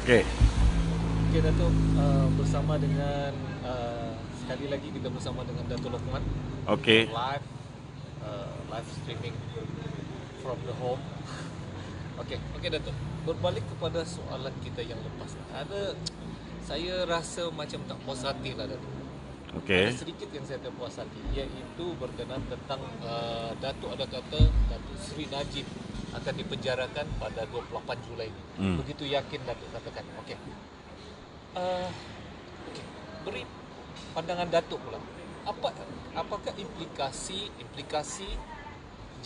Okey. Okey Datuk, bersama dengan sekali lagi kita bersama dengan Datuk Lokman, Okey. live streaming from the home. Okey Datuk. Berbalik kepada soalan kita yang lepas. Saya rasa macam tak puas hati lah Datuk. Ada Okey. sedikit yang saya tak puas hati, iaitu berkenaan tentang Datuk ada kata Datuk Seri Najib akan dipenjarakan pada 28 Julai ini. Hmm. Begitu yakin Datuk katakan. Okey. Uh, okay. Beri pandangan Datuk pula. Apakah implikasi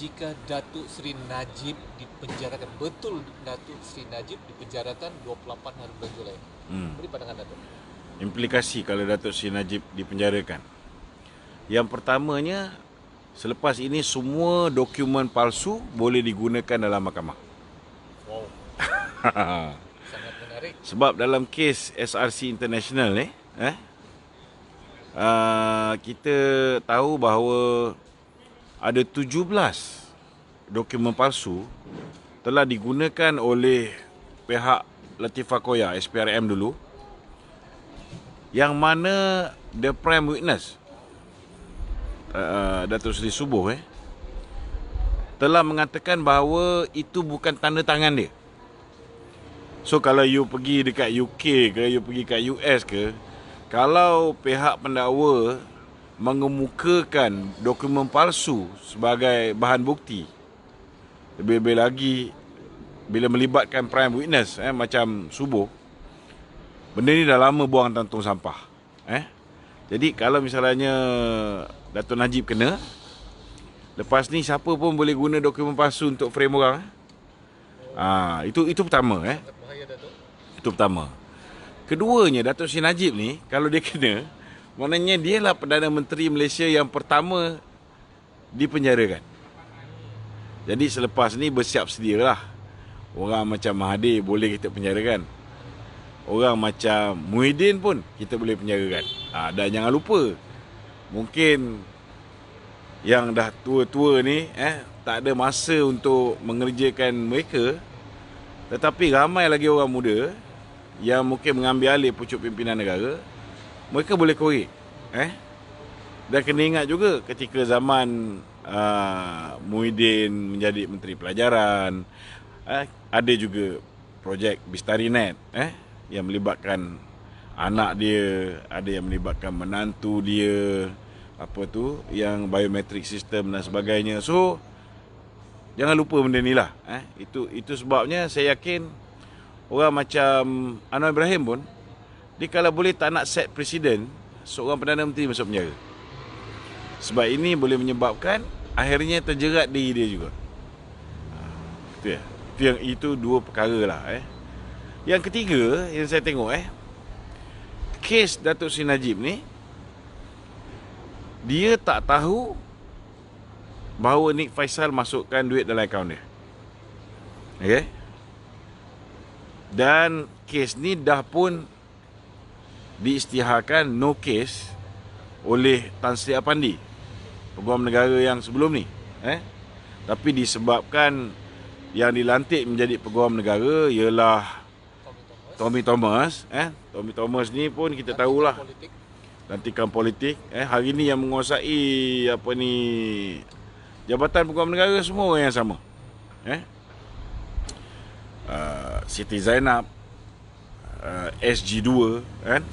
jika Datuk Seri Najib dipenjarakan? Betul Datuk Seri Najib dipenjarakan 28 hari bulan Julai. Beri pandangan Datuk. Implikasi kalau Datuk Seri Najib dipenjarakan. Yang pertamanya, selepas ini semua dokumen palsu boleh digunakan dalam mahkamah. Wow. Sangat menarik. Sebab dalam kes SRC International ni, kita tahu bahawa ada 17 dokumen palsu telah digunakan oleh pihak Latifah Koya, SPRM dulu, yang mana the prime witness, Datuk Seri Subuh, telah mengatakan bahawa itu bukan tanda tangan dia. So kalau you pergi dekat UK ke, you pergi kat US ke, kalau pihak pendakwa mengemukakan dokumen palsu sebagai bahan bukti, lebih-lebih lagi bila melibatkan prime witness macam Subuh, benda ni dah lama buang dalam tong sampah. Jadi kalau misalnya Datuk Najib kena, lepas ni siapa pun boleh guna dokumen palsu untuk frame orang. Itu pertama. Sangat bahaya Datuk. Itu pertama. Keduanya, Datuk Seri Najib ni kalau dia kena, maknanya dia lah Perdana Menteri Malaysia yang pertama dipenjarakan. Jadi selepas ni bersiap sedialah. Orang macam Mahathir boleh kita penjarakan. Orang macam Muhyiddin pun kita boleh penjarakan. Dan jangan lupa, mungkin yang dah tua-tua ni tak ada masa untuk mengerjakan mereka, tetapi ramai lagi orang muda yang mungkin mengambil alih pucuk pimpinan negara, mereka boleh korek. Dan kena ingat juga ketika zaman Muhyiddin menjadi Menteri Pelajaran, ada juga projek Bistarinet yang melibatkan anak dia, ada yang melibatkan menantu dia, yang biometric system dan sebagainya. So jangan lupa benda ni lah. Itu sebabnya saya yakin orang macam Anwar Ibrahim pun, dia kalau boleh tak nak set presiden seorang Perdana Menteri masuk penjara. Sebab ini boleh menyebabkan akhirnya terjerat diri dia juga. Itu dua perkara lah. Yang ketiga yang saya tengok, kes Datuk Seri Najib ni, dia tak tahu bahawa Nik Faisal masukkan duit dalam akaun dia. Dan kes ni dah pun diisytiharkan no case oleh Tan Sri Apandi, Peguam Negara yang sebelum ni. Tapi disebabkan yang dilantik menjadi Peguam Negara ialah Tommy Thomas. Tommy Thomas ni pun kita tahulah lantikan politik. Hari ni yang menguasai jabatan Peguam Negara semua orang yang sama. Siti Zainab, SG2 kan.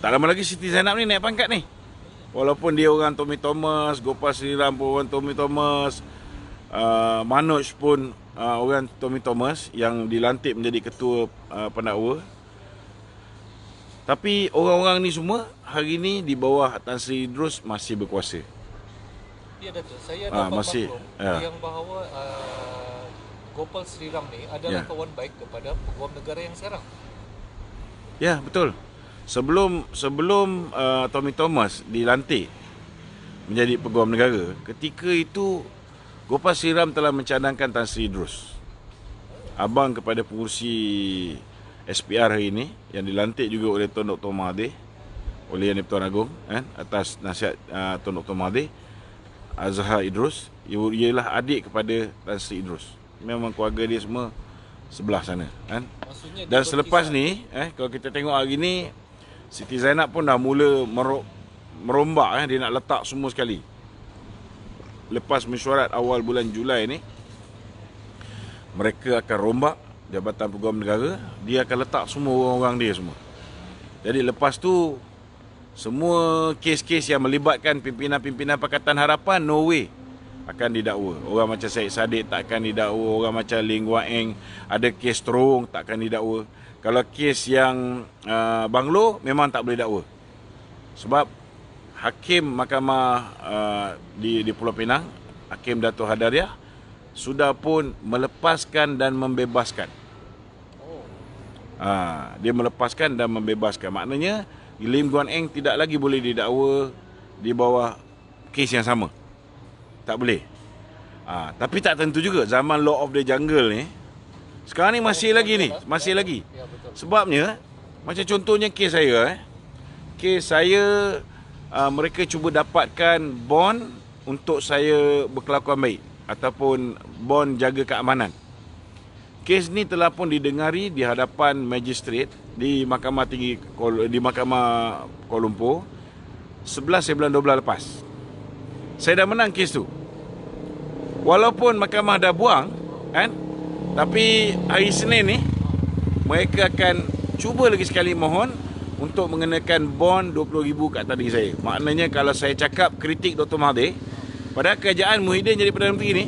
Tak lama lagi Siti Zainab ni naik pangkat ni. Walaupun dia orang Tommy Thomas, Gopal Sriram pun orang Tommy Thomas, Manoj pun orang Tommy Thomas yang dilantik menjadi ketua pendakwa. Tapi orang-orang ni semua hari ni di bawah Tan Sri Idrus masih berkuasa. Ya Datuk, saya dapat masih, maklum yang bahawa Gopal Sriram ni adalah kawan baik kepada Peguam Negara yang sekarang. Ya, betul. Sebelum Tommy Thomas dilantik menjadi Peguam Negara, ketika itu Gopal Sriram telah mencadangkan Tan Sri Idrus, abang kepada pengurusi SPR hari ini, yang dilantik juga oleh Tun Dr. Mahathir, oleh Yang di-Pertuan Agong, atas nasihat Tun Dr. Mahathir. Azhar Idrus ialah adik kepada Tan Sri Idrus. Memang keluarga dia semua sebelah sana kan. Maksudnya dia Dan selepas berkisar. ni kalau kita tengok hari ni, Siti Zainab pun dah mula merombak dia nak letak semua sekali. Lepas mesyuarat awal bulan Julai ni, mereka akan rombak Jabatan Peguam Negara, dia akan letak semua orang-orang dia semua. Jadi lepas tu semua kes-kes yang melibatkan pimpinan-pimpinan Pakatan Harapan, no way akan didakwa. Orang macam Syed Saddiq takkan didakwa, orang macam Lim Guan Eng ada kes terung takkan didakwa. Kalau kes yang Banglo memang tak boleh dakwa. Sebab Hakim Mahkamah di Pulau Pinang, Hakim Dato' Hadariah sudah pun melepaskan dan membebaskan. Dia melepaskan dan membebaskan. Maknanya Lim Guan Eng tidak lagi boleh didakwa di bawah kes yang sama. Tak boleh. Tapi tak tentu juga zaman Law of the Jungle ni. Sekarang ni masih lagi ni, masih lagi. Ya, betul. Sebabnya macam contohnya kes saya kes saya mereka cuba dapatkan bond untuk saya berkelakuan baik ataupun bond jaga keamanan. Kes ni telah pun didengari di hadapan magistrate di Mahkamah Tinggi di Mahkamah Kuala Lumpur 11 bulan 12 lepas. Saya dah menang kes tu. Walaupun mahkamah dah buang kan, tapi hari Senin ni mereka akan cuba lagi sekali mohon untuk mengenakan bond 20,000 kat tadi saya. Maknanya kalau saya cakap kritik Dr. Mahathir, pada kerajaan Muhyiddin jadi Perdana Menteri ni,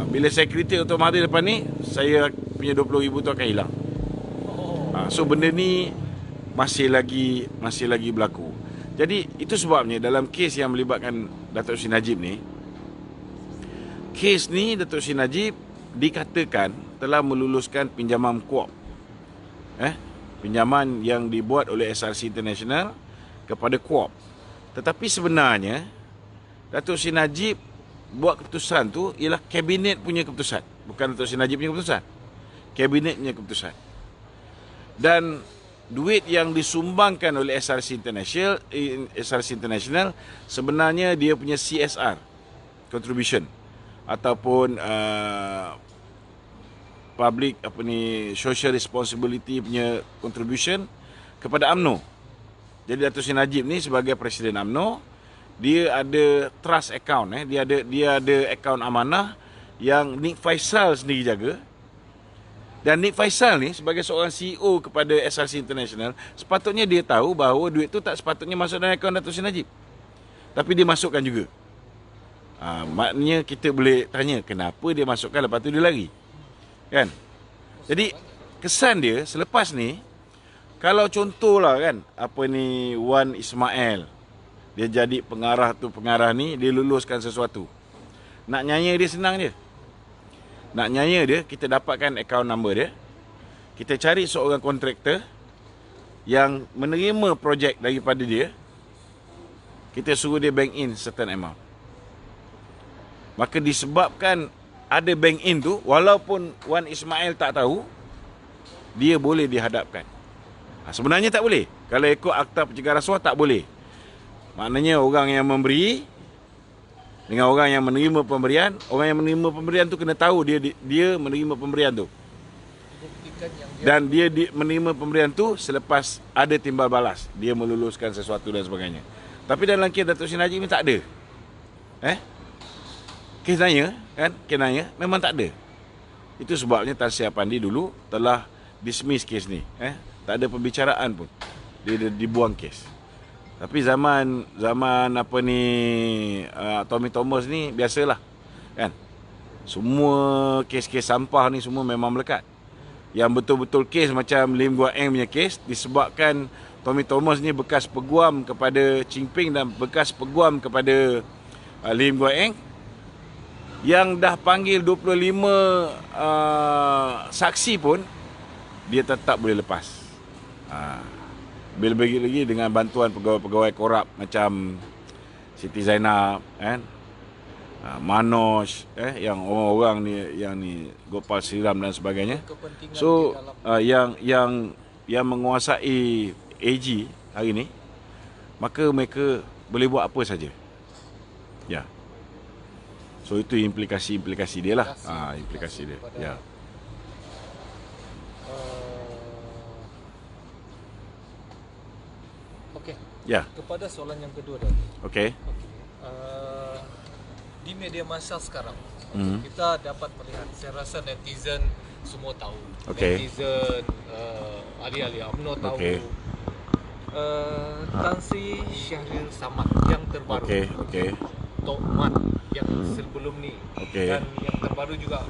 bila saya kritik Dr. Mahathir depan ni, saya punya 20,000 tu akan hilang. So benda ni masih lagi berlaku. Jadi itu sebabnya dalam kes yang melibatkan Datuk Seri Najib ni, kes ni Datuk Seri Najib dikatakan telah meluluskan pinjaman KUAP. Pinjaman yang dibuat oleh SRC International kepada KUAP. Tetapi sebenarnya Datuk Seri Najib buat keputusan tu ialah kabinet punya keputusan, bukan Datuk Seri Najib punya keputusan. Kabinet punya keputusan. Dan duit yang disumbangkan oleh SRC International sebenarnya dia punya CSR contribution ataupun public social responsibility punya contribution kepada UMNO. Jadi Datuk Seri Najib ni sebagai Presiden UMNO, dia ada trust account, dia ada akaun amanah yang Nik Faisal sendiri jaga. Dan Nik Faisal ni sebagai seorang CEO kepada SRC International, sepatutnya dia tahu bahawa duit tu tak sepatutnya masuk dalam akaun Datuk Seri Najib. Tapi dia masukkan juga. Maknanya kita boleh tanya kenapa dia masukkan lepas tu dia lari. Kan? Jadi kesan dia selepas ni, kalau contohlah kan, Wan Ismail, dia jadi pengarah ni, dia luluskan sesuatu. Nak nyaya dia senang je. Nak nyaya dia, kita dapatkan account number dia. Kita cari seorang kontraktor yang menerima projek daripada dia. Kita suruh dia bank in certain amount. Maka disebabkan ada bank in tu, walaupun Wan Ismail tak tahu, dia boleh dihadapkan. Sebenarnya tak boleh. Kalau ikut Akta Pencegahan Rasuah tak boleh. Maknanya orang yang memberi dengan orang yang menerima pemberian, orang yang menerima pemberian tu kena tahu dia menerima pemberian tu. Buktikan yang dia Dan dia menerima pemberian tu selepas ada timbal balas, dia meluluskan sesuatu dan sebagainya. Tapi dalam kes Datuk Seri Najib ni tak ada. Kes naya kan, kes naya memang tak ada. Itu sebabnya Tan Sri Apandi dulu telah dismiss kes ni. Tak ada pembicaraan pun. Dia dibuang kes. Tapi zaman Tommy Thomas ni biasalah kan. Semua kes-kes sampah ni semua memang melekat. Yang betul-betul kes macam Lim Guan Eng punya kes, disebabkan Tommy Thomas ni bekas peguam kepada Ching Ping dan bekas peguam kepada Lim Guan Eng, yang dah panggil 25 saksi pun dia tetap boleh lepas. Bila lagi dengan bantuan pegawai-pegawai korup macam Siti Zainab kan, Manoj yang orang-orang ni yang ni Gopal Siram dan sebagainya. So yang menguasai AG hari ni, maka mereka boleh buat apa saja. Ya. So itu implikasi dia lah. Implikasi dia. Ya. Ya. Kepada soalan yang kedua Dato'. Okey. Uh, di media massa sekarang, Hmm. kita dapat melihat, saya rasa netizen semua tahu. Okey. Netizen, ahli-ahli UMNO tahu. Okey. Tan Sri Syahril Samad yang terbaru. Okey. Tok Mat yang sebelum ni. Okey. Dan yang terbaru juga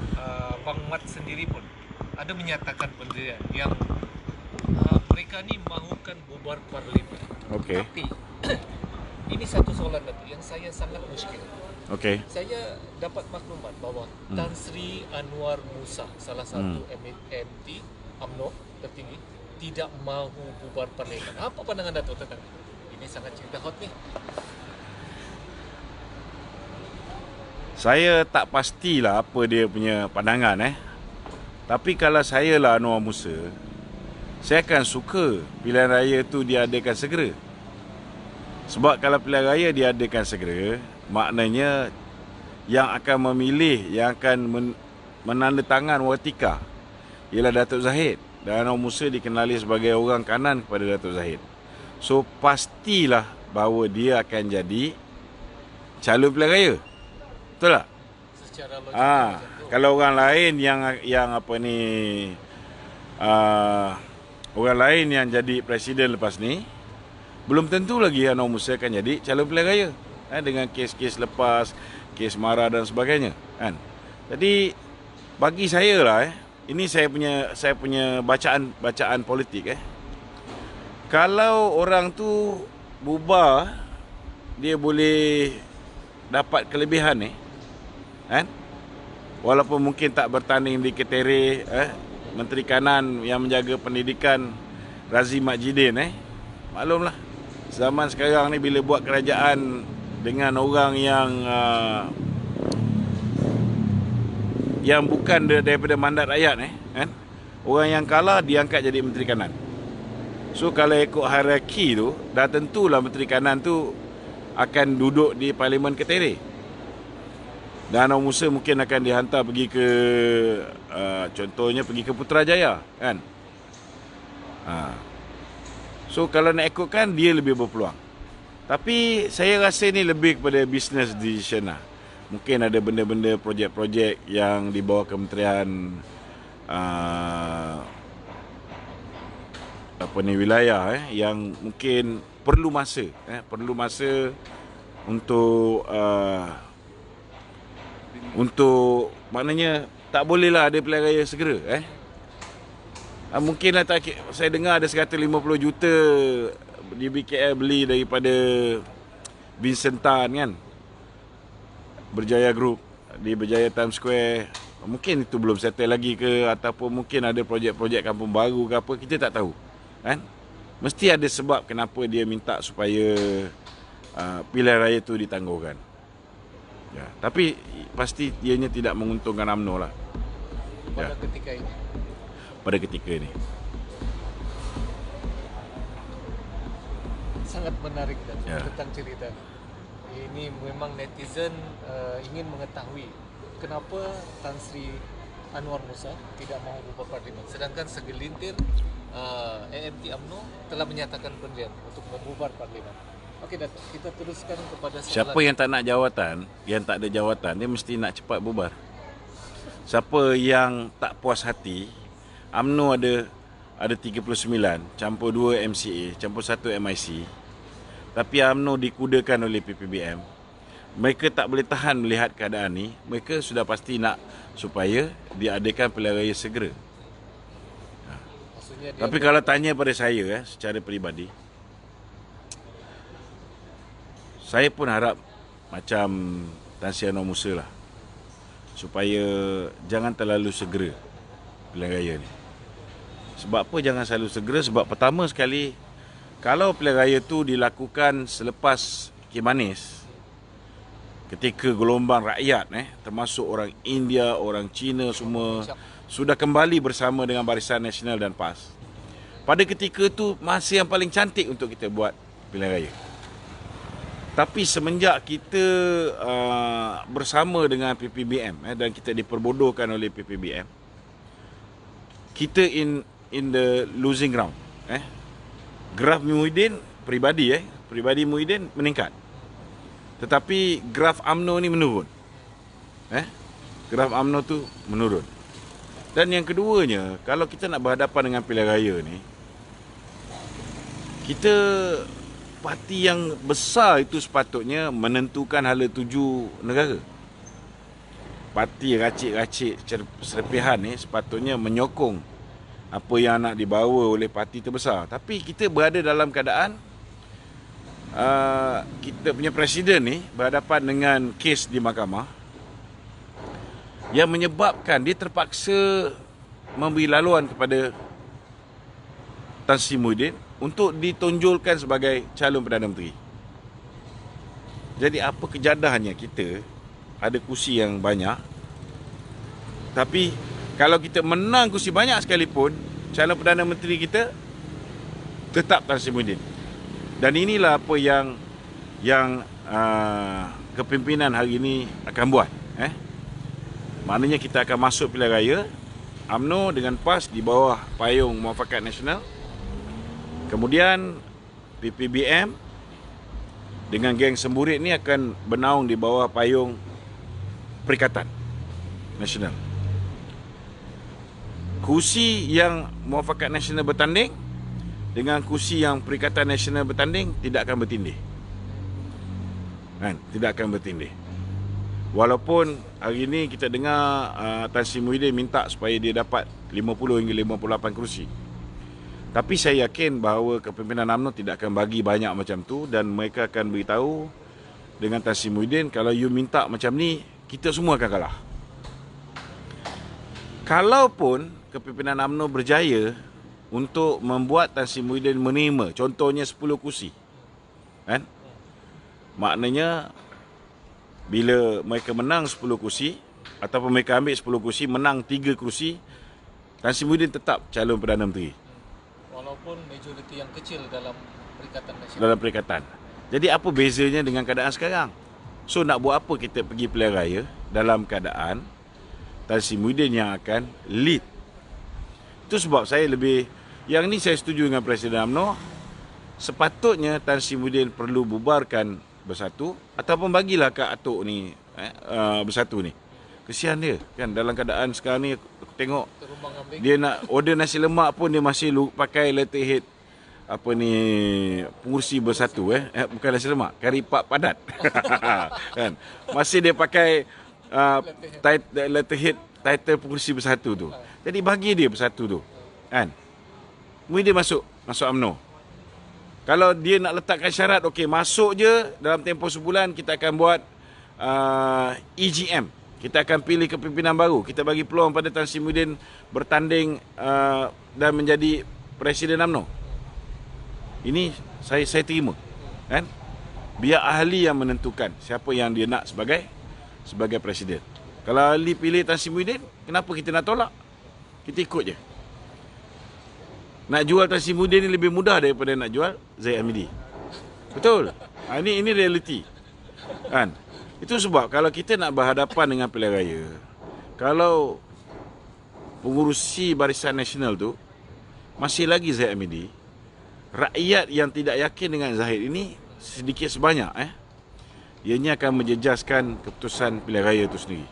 Bang Mat sendiri pun ada menyatakan pendirian yang mereka ni mahukan bubar parlimen. Okey. Tapi ini satu soalan Dato' yang saya sangat muskil. Okey. Saya dapat maklumat bahawa Tan Sri Anwar Musa, salah satu MT UMNO tertinggi, tidak mahu bubar parlimen. Apa pandangan Dato' tentang ini? Sangat cerita hot ni. Saya tak pastilah apa dia punya pandangan Tapi kalau saya lah Anwar Musa, saya akan suka pilihan raya tu diadakan segera. Sebab kalau pilihan raya diadakan segera, maknanya yang akan memilih, yang akan menandatangan watika ialah Datuk Zahid. Dan Anwar Musa dikenali sebagai orang kanan kepada Datuk Zahid. So pastilah bahawa dia akan jadi calon pilihan raya. Betul tak? Secara logik macam tu. Kalau orang lain yang apa ni, orang lain yang jadi presiden lepas ni, belum tentu lagi Anwar Musa akan jadi calon pilihan raya dengan kes-kes lepas, kes MARA dan sebagainya kan. Jadi bagi saya lah ini saya punya bacaan politik Kalau orang tu bubar, dia boleh dapat kelebihan kan? Walaupun mungkin tak bertanding di ketere Menteri Kanan yang menjaga pendidikan Razim Majidin maklumlah zaman sekarang ni bila buat kerajaan dengan orang yang bukan daripada mandat rakyat kan? Orang yang kalah diangkat jadi Menteri Kanan. So kalau ikut hierarki tu, dah tentulah Menteri Kanan tu akan duduk di Parlimen Ketere. Dan Anwar Musa mungkin akan dihantar pergi ke contohnya pergi ke Putrajaya kan. So kalau nak ikutkan, dia lebih berpeluang. Tapi saya rasa ni lebih kepada business decision lah. Mungkin ada benda-benda projek-projek yang di bawah kementerian wilayah yang mungkin perlu masa untuk maknanya tak bolehlah ada pilihan raya segera mungkinlah saya dengar ada 150 juta di BKL beli daripada Vincent Tan kan, Berjaya Group di Berjaya Times Square. Mungkin itu belum settle lagi ke, ataupun mungkin ada projek-projek kampung baru ke apa, kita tak tahu kan. Mesti ada sebab kenapa dia minta supaya pilihan raya tu ditangguhkan. Tapi pasti ianya tidak menguntungkan UMNO lah pada ketika ini. Sangat menarik dan tentang cerita ini. Memang netizen ingin mengetahui kenapa Tan Sri Anwar Musa tidak mahu bubar parlimen, sedangkan segelintir AMT UMNO telah menyatakan pendirian untuk membubar parlimen. Okey Datuk, kita teruskan kepada soalan. Siapa yang tak nak jawatan, yang tak ada jawatan, dia mesti nak cepat bubar. Siapa yang tak puas hati, UMNO ada 39, campur 2 MCA, campur 1 MIC. Tapi UMNO dikudakan oleh PPBM. Mereka tak boleh tahan melihat keadaan ni. Mereka sudah pasti nak supaya diadakan pilihan raya segera. Tapi kalau tanya pada saya secara peribadi, saya pun harap macam Tan Sri Anwar Musa lah, supaya jangan terlalu segera pilihan raya ni. Sebab apa jangan selalu segera? Sebab pertama sekali, kalau pilihan raya tu dilakukan selepas Kimanis, ketika gelombang rakyat termasuk orang India, orang Cina semua sudah kembali bersama dengan Barisan Nasional dan PAS, pada ketika itu masa yang paling cantik untuk kita buat pilihan raya. Tapi semenjak kita bersama dengan PPBM dan kita diperbodohkan oleh PPBM, kita in the losing ground. Graf Muhyiddin peribadi peribadi Muhyiddin meningkat. Tetapi graf UMNO ni menurun. Graf UMNO tu menurun. Dan yang keduanya, kalau kita nak berhadapan dengan pilihan raya ni, kita parti yang besar itu sepatutnya menentukan hala tuju negara. Parti racik-racik serpihan ni sepatutnya menyokong apa yang nak dibawa oleh parti terbesar. Tapi kita berada dalam keadaan kita punya presiden ni berhadapan dengan kes di mahkamah yang menyebabkan dia terpaksa memberi laluan kepada Tan Sri Muhyiddin untuk ditonjolkan sebagai calon Perdana Menteri. Jadi apa kejadahannya kita ada kursi yang banyak, tapi kalau kita menang kursi banyak sekalipun, calon Perdana Menteri kita tetap Tan Sri Muhyiddin. Dan inilah apa yang kepimpinan hari ini akan buat. Maknanya kita akan masuk pilihan raya, UMNO dengan PAS di bawah payung Muafakat Nasional. Kemudian PPBM dengan geng semburit ni akan bernaung di bawah payung Perikatan Nasional. Kursi yang Muafakat Nasional bertanding dengan kursi yang Perikatan Nasional bertanding tidak akan bertindih. Tidak akan bertindih. Walaupun hari ini kita dengar Tan Sri Muhyiddin minta supaya dia dapat 50 hingga 58 kursi. Tapi saya yakin bahawa kepimpinan UMNO tidak akan bagi banyak macam tu, dan mereka akan beritahu dengan Tan Sri Muhyiddin, kalau you minta macam ni, kita semua akan kalah. Kalaupun kepimpinan UMNO berjaya untuk membuat Tan Sri Muhyiddin menerima, contohnya 10 kursi, maknanya bila mereka menang 10 kursi ataupun mereka ambil 10 kursi, menang 3 kursi, Tan Sri Muhyiddin tetap calon Perdana Menteri. Walaupun majoriti yang kecil dalam Perikatan Nasional. Dalam Perikatan. Jadi apa bezanya dengan keadaan sekarang? So nak buat apa kita pergi pilihan raya dalam keadaan Tan Sri Muhyiddin yang akan lead? Itu sebab saya yang ni saya setuju dengan Presiden UMNO. Sepatutnya Tan Sri Muhyiddin perlu bubarkan Bersatu, ataupun bagilah Kak Atuk ni Bersatu ni. Kesian dia kan, dalam keadaan sekarang ni aku tengok dia nak order nasi lemak pun dia masih pakai letterhead apa ni, pengurusi Bersatu bukan nasi lemak, kari pak padat. Kan masih dia pakai letterhead title pengurusi Bersatu tu. Jadi bagi dia Bersatu tu kan, Muhyiddin masuk UMNO. Kalau dia nak letakkan syarat, okey, masuk je dalam tempoh sebulan kita akan buat EGM. Kita akan pilih kepimpinan baru. Kita bagi peluang pada Tan Sri Muhyiddin bertanding dan menjadi Presiden UMNO. Ini saya terima. Kan? Biar ahli yang menentukan siapa yang dia nak sebagai Presiden. Kalau ahli pilih Tan Sri Muhyiddin, kenapa kita nak tolak? Kita ikut je. Nak jual Tan Sri Muhyiddin ni lebih mudah daripada nak jual Zahid Hamidi. Betul. Ini realiti. Kan? Itu sebab kalau kita nak berhadapan dengan pilihan raya, kalau pengurusi Barisan Nasional tu masih lagi Zahid Hamidi, rakyat yang tidak yakin dengan Zahid ini sedikit sebanyak ianya akan menjejaskan keputusan pilihan raya itu sendiri.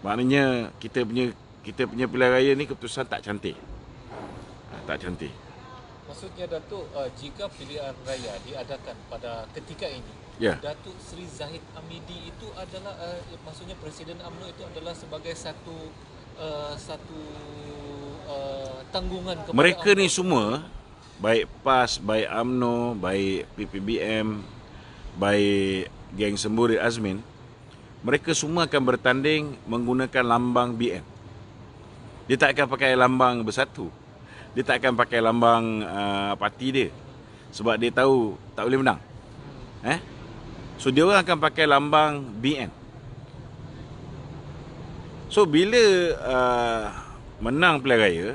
Maknanya kita punya pilihan raya ni keputusan tak cantik. Tak cantik. Maksudnya Datuk, jika pilihan raya diadakan pada ketika ini, Datuk Seri Zahid Hamidi itu adalah maksudnya Presiden UMNO itu adalah sebagai satu tanggungan kepada mereka UMNO. Ni semua, baik PAS, baik UMNO, baik PPBM, baik geng semburit Azmin, mereka semua akan bertanding menggunakan lambang BN. Dia tak akan pakai lambang Bersatu. Dia tak akan pakai lambang parti dia, sebab dia tahu tak boleh menang. So dia orang akan pakai lambang BN. So bila menang pilihan raya,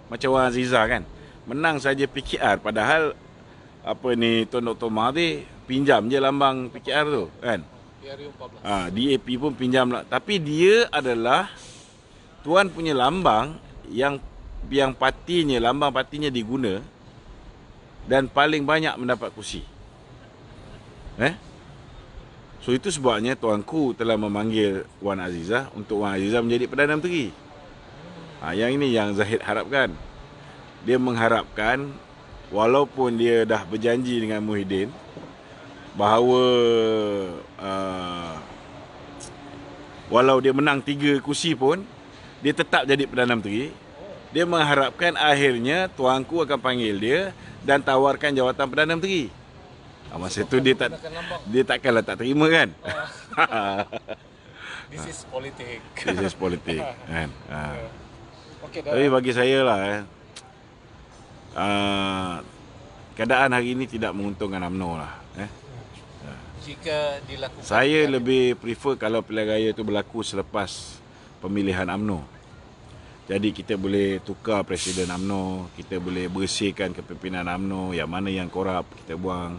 macam Wan Aziza kan, menang saja PKR, padahal Tun Dr. Mahathir pinjam je lambang PKR tu kan. DAP pun pinjam lah. Tapi dia adalah tuan punya lambang yang lambang partinya diguna dan paling banyak mendapat kursi. So itu sebabnya tuanku telah memanggil Wan Azizah untuk Wan Azizah menjadi Perdana Menteri. Yang ini yang Zahid harapkan. Dia mengharapkan walaupun dia dah berjanji dengan Muhyiddin bahawa walau dia menang 3 kursi pun dia tetap jadi Perdana Menteri. Dia mengharapkan akhirnya tuanku akan panggil dia dan tawarkan jawatan Perdana Menteri. Masa tu dia takkanlah tak terima kan. This is politik. This is politik kan. Okay, Tapi bagi saya lah keadaan hari ini tidak menguntungkan UMNO lah. Jika dilakukan, Saya lebih prefer kalau pilihan raya itu berlaku selepas pemilihan UMNO. Jadi kita boleh tukar presiden UMNO, kita boleh bersihkan kepimpinan UMNO, yang mana yang korup kita buang,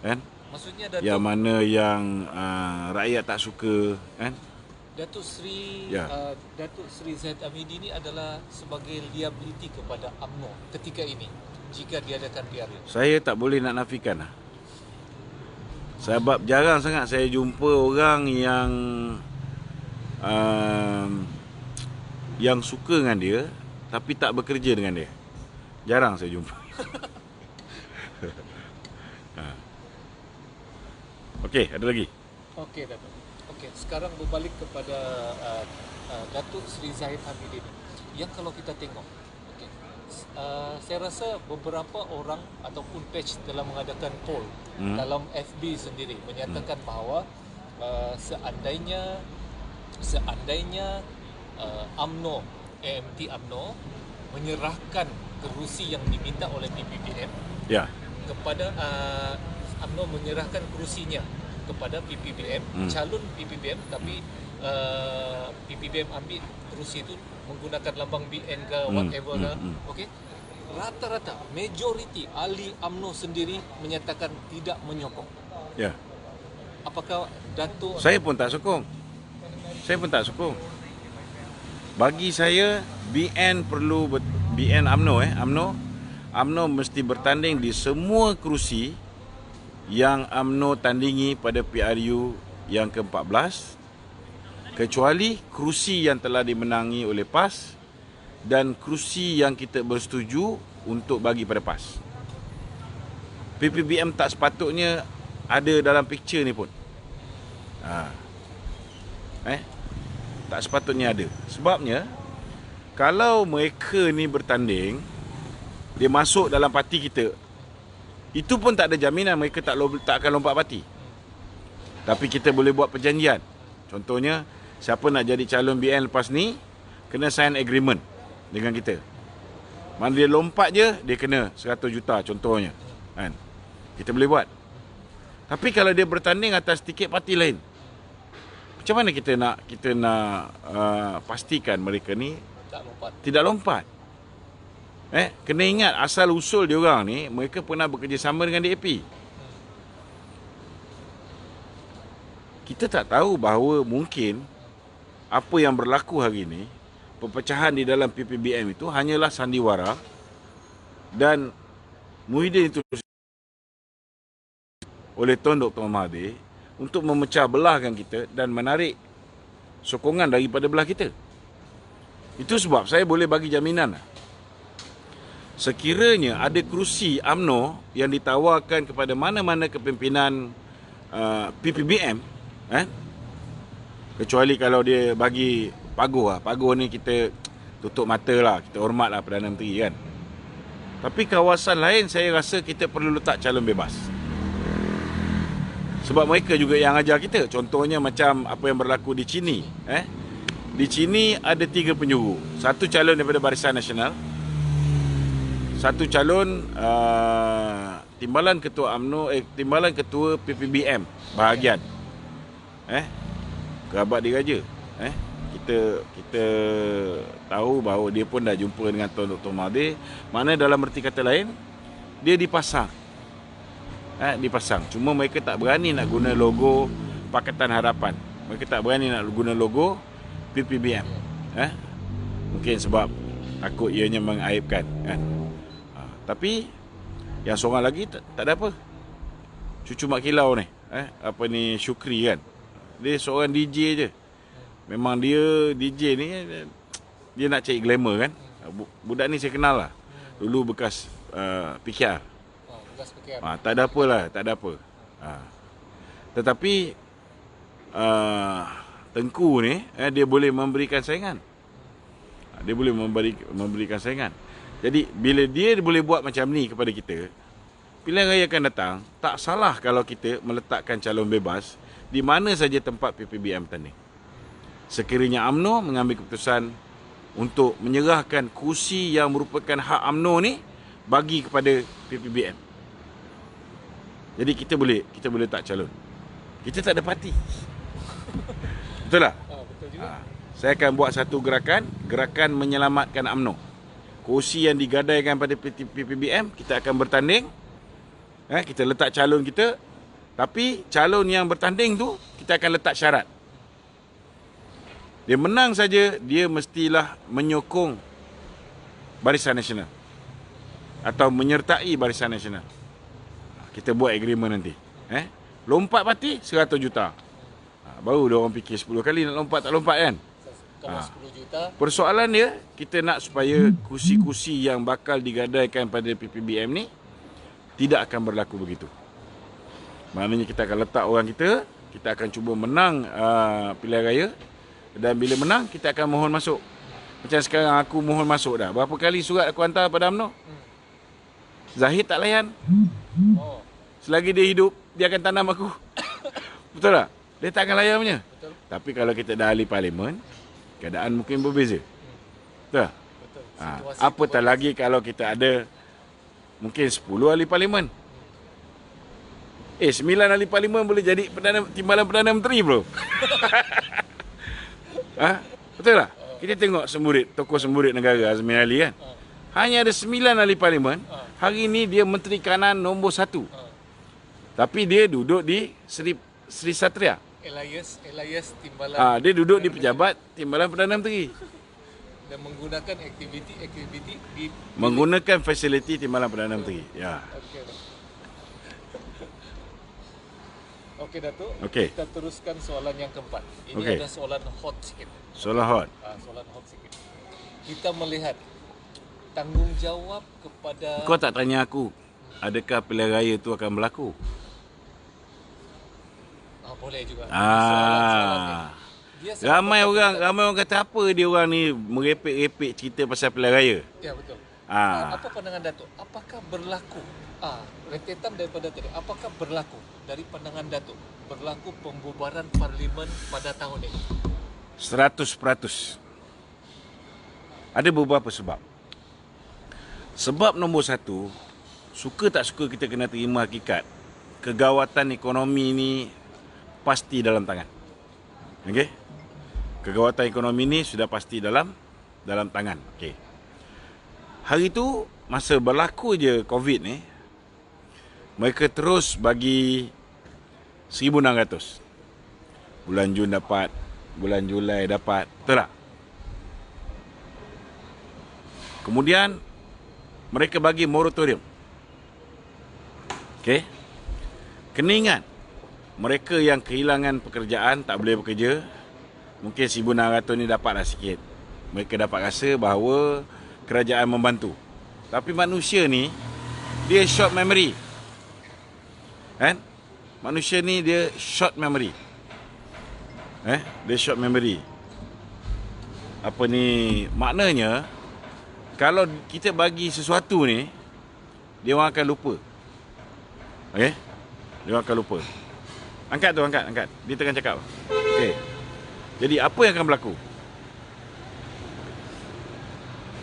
kan? Maksudnya Yang mana yang rakyat tak suka, kan? Datuk Seri Datuk Seri Zahid Hamidi ini adalah sebagai liability kepada UMNO ketika ini jika diadakan PRU. Saya tak boleh nak nafikan lah. Sebab jarang sangat saya jumpa orang yang suka dengan dia tapi tak bekerja dengan dia. Jarang saya jumpa. Okey, ada lagi? Okey, Datuk. Okey, sekarang berbalik kepada Datuk Seri Zahid Hamidi ini. Yang kalau kita tengok, okey, saya rasa beberapa orang ataupun page telah mengadakan poll dalam FB sendiri menyatakan bahawa seandainya UMNO, AMT UMNO menyerahkan kerusi yang diminta oleh PPBM kepada UMNO menyerahkan kerusinya kepada PPBM, calon PPBM, tapi PPBM ambil kerusi itu menggunakan lambang BN ke whatever ke. Okey. Rata-rata majoriti ahli UMNO sendiri menyatakan tidak menyokong. Ya. Apakah Datuk? Saya pun tak sokong. Bagi saya BN perlu BN UMNO mesti bertanding di semua kerusi yang UMNO tandingi pada PRU yang ke-14 kecuali kerusi yang telah dimenangi oleh PAS dan kerusi yang kita bersetuju untuk bagi pada PAS. PPBM tak sepatutnya ada dalam picture ni pun. Tak sepatutnya ada. Sebabnya kalau mereka ni bertanding, dia masuk dalam parti kita, itu pun tak ada jaminan mereka tak akan lompat parti. Tapi kita boleh buat perjanjian. Contohnya, siapa nak jadi calon BN lepas ni, kena sign agreement dengan kita. Mana dia lompat je, dia kena 100 juta contohnya. Kan? Kita boleh buat. Tapi kalau dia bertanding atas tiket parti lain, macam mana kita nak pastikan mereka ni tidak lompat? Kena ingat asal usul diorang ni, mereka pernah bekerjasama dengan DAP. Kita tak tahu bahawa mungkin apa yang berlaku hari ini, perpecahan di dalam PPBM itu hanyalah sandiwara dan Muhyiddin itu oleh Tun Dr. Mahathir untuk memecah belahkan kita dan menarik sokongan daripada belah kita. Itu sebab saya boleh bagi jaminan. Sekiranya ada kerusi UMNO yang ditawarkan kepada mana-mana kepimpinan PPBM, kecuali kalau dia bagi Paguh ni kita tutup mata lah, kita hormat lah Perdana Menteri kan. Tapi kawasan lain saya rasa kita perlu letak calon bebas. Sebab mereka juga yang ajar kita. Contohnya macam apa yang berlaku di Chini. Di Chini ada 3 penjuru. Satu calon daripada Barisan Nasional, satu calon timbalan ketua UMNO, timbalan ketua PPBM bahagian. Kerabat diraja. Kita tahu bahawa dia pun dah jumpa dengan Tun Dr. Mahathir. Mana dalam erti kata lain, dia dipasang. Cuma mereka tak berani nak guna logo Pakatan Harapan. Mereka tak berani nak guna logo PPBM. Mungkin sebab takut ianya mengaibkan kan. Tapi yang seorang lagi tak ada apa. cucu Mak Kilau ni, apa ni, Syukri kan. Dia seorang DJ je. Memang dia DJ ni, dia nak cari glamour kan. Budak ni saya kenal lah. Dulu bekas PKR. Bekas PKR. Tak ada apa lah, tak ada apa. Tetapi Tengku ni, dia boleh memberikan saingan. Dia boleh memberikan saingan. Jadi bila dia boleh buat macam ni kepada kita, pilihan raya akan datang, tak salah kalau kita meletakkan calon bebas di mana saja tempat PPBM bertanding. Sekiranya UMNO mengambil keputusan untuk menyerahkan kursi yang merupakan hak UMNO ni bagi kepada PPBM. Jadi kita boleh letak calon. Kita tak ada parti. Betul tak? Betul juga. Saya akan buat satu gerakan menyelamatkan UMNO. Kursi yang digadaikan pada PPBM, kita akan bertanding. Kita letak calon kita. Tapi calon yang bertanding tu, kita akan letak syarat. Dia menang saja, dia mestilah menyokong Barisan Nasional. Atau menyertai Barisan Nasional. Kita buat agreement nanti. Lompat parti, 100 juta. Baru dia orang fikir 10 kali nak lompat, tak lompat kan? Kalau 10 juta. Persoalan dia, kita nak supaya kursi-kursi yang bakal digadaikan pada PPBM ni tidak akan berlaku begitu. Maknanya kita akan letak orang kita akan cuba menang pilihan raya, dan bila menang kita akan mohon masuk. Macam sekarang aku mohon masuk dah. Berapa kali surat aku hantar pada UMNO? Zahid tak layan. Selagi dia hidup, dia akan tanam aku. Betul tak? Dia tak akan layan punya. Betul. Tapi kalau kita dah ahli parlimen, keadaan mungkin berbeza. Betul? Betul. Apatah lagi kalau kita ada mungkin 10 ahli parlimen. 9 ahli parlimen boleh jadi timbalan Perdana Menteri bro. Betul tak? Kita tengok tokoh semburit negara Azmin Ali kan. Hanya ada 9 ahli parlimen. Hari ini dia Menteri Kanan nombor 1. Tapi dia duduk di Sri Satria. Elias timbalan. Dia duduk di pejabat timbalan Perdana Menteri. Dan menggunakan aktiviti di menggunakan fasiliti timbalan Perdana Menteri. Ya. Okey Datuk. Okey. Kita teruskan soalan yang keempat. Ini ada soalan hot sikit. Soalan hot. Soalan hot sikit. Kita melihat tanggungjawab kepada. Kau tak tanya aku, adakah pilihan raya tu akan berlaku? Boleh juga. Ramai orang kata apa dia orang ni merepek-repek cerita pasal pilihan raya. Ya betul. Apa pandangan Datuk? Apakah berlaku? Rentetan daripada tadi. Apakah berlaku dari pandangan Datuk berlaku pembubaran parlimen pada tahun ini? 100%. Ada beberapa sebab. Sebab nombor 1, suka tak suka kita kena terima hakikat kegawatan ekonomi ni pasti dalam tangan. Okey? Kegawatan ekonomi ni sudah pasti dalam tangan. Okey. Hari tu masa berlaku je COVID ni, mereka terus bagi 1,600. Bulan Jun dapat, bulan Julai dapat, betul tak? Kemudian mereka bagi moratorium. Okey? Kena ingat, mereka yang kehilangan pekerjaan, tak boleh bekerja, mungkin 1,600 ni dapatlah sikit. Mereka dapat rasa bahawa kerajaan membantu. Tapi manusia ni, dia short memory. Kan? Manusia ni dia short memory. Dia short memory. Apa ni, maknanya, kalau kita bagi sesuatu ni, dia orang akan lupa. Okey? Dia orang akan lupa. Angkat. Dia tengah cakap. Okey. Jadi apa yang akan berlaku?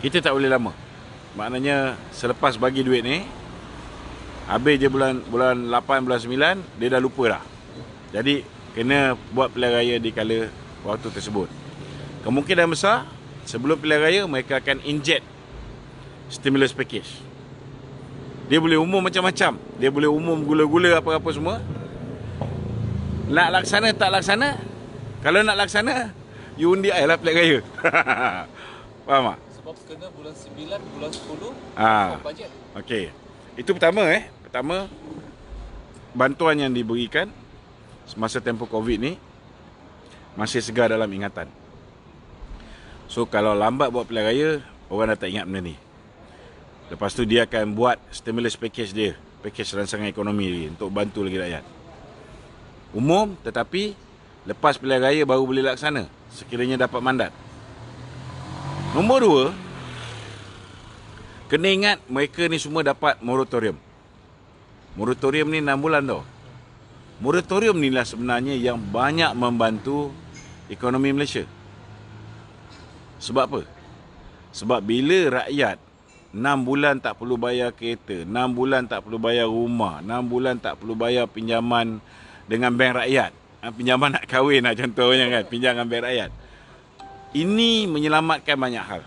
Kita tak boleh lama. Maknanya selepas bagi duit ni, habis je bulan 8, bulan 9, dia dah lupa dah. Jadi kena buat pilihan raya di kala waktu tersebut. Kemungkinan besar sebelum pilihan raya mereka akan inject stimulus package. Dia boleh umum macam-macam. Dia boleh umum gula-gula apa-apa semua. Nak laksana tak laksana? Kalau nak laksana, you undi I lah pilihan raya. Faham tak? Sebab kena bulan 9, bulan 10 bajet. Okey. Itu pertama Pertama, bantuan yang diberikan semasa tempoh Covid ni masih segar dalam ingatan. So kalau lambat buat pilihan raya, orang dah tak ingat benda ni. Lepas tu dia akan buat stimulus package dia, package rancangan ekonomi dia untuk bantu lagi rakyat. Umum, tetapi lepas pilihan raya baru boleh laksana sekiranya dapat mandat. Nombor 2, kena ingat mereka ni semua dapat moratorium. Moratorium ni 6 bulan tau. Moratorium ni lah sebenarnya yang banyak membantu ekonomi Malaysia. Sebab apa? Sebab bila rakyat 6 bulan tak perlu bayar kereta, 6 bulan tak perlu bayar rumah, 6 bulan tak perlu bayar pinjaman dengan bank rakyat. Pinjaman nak kahwin lah contohnya kan, pinjaman bank rakyat. Ini menyelamatkan banyak hal.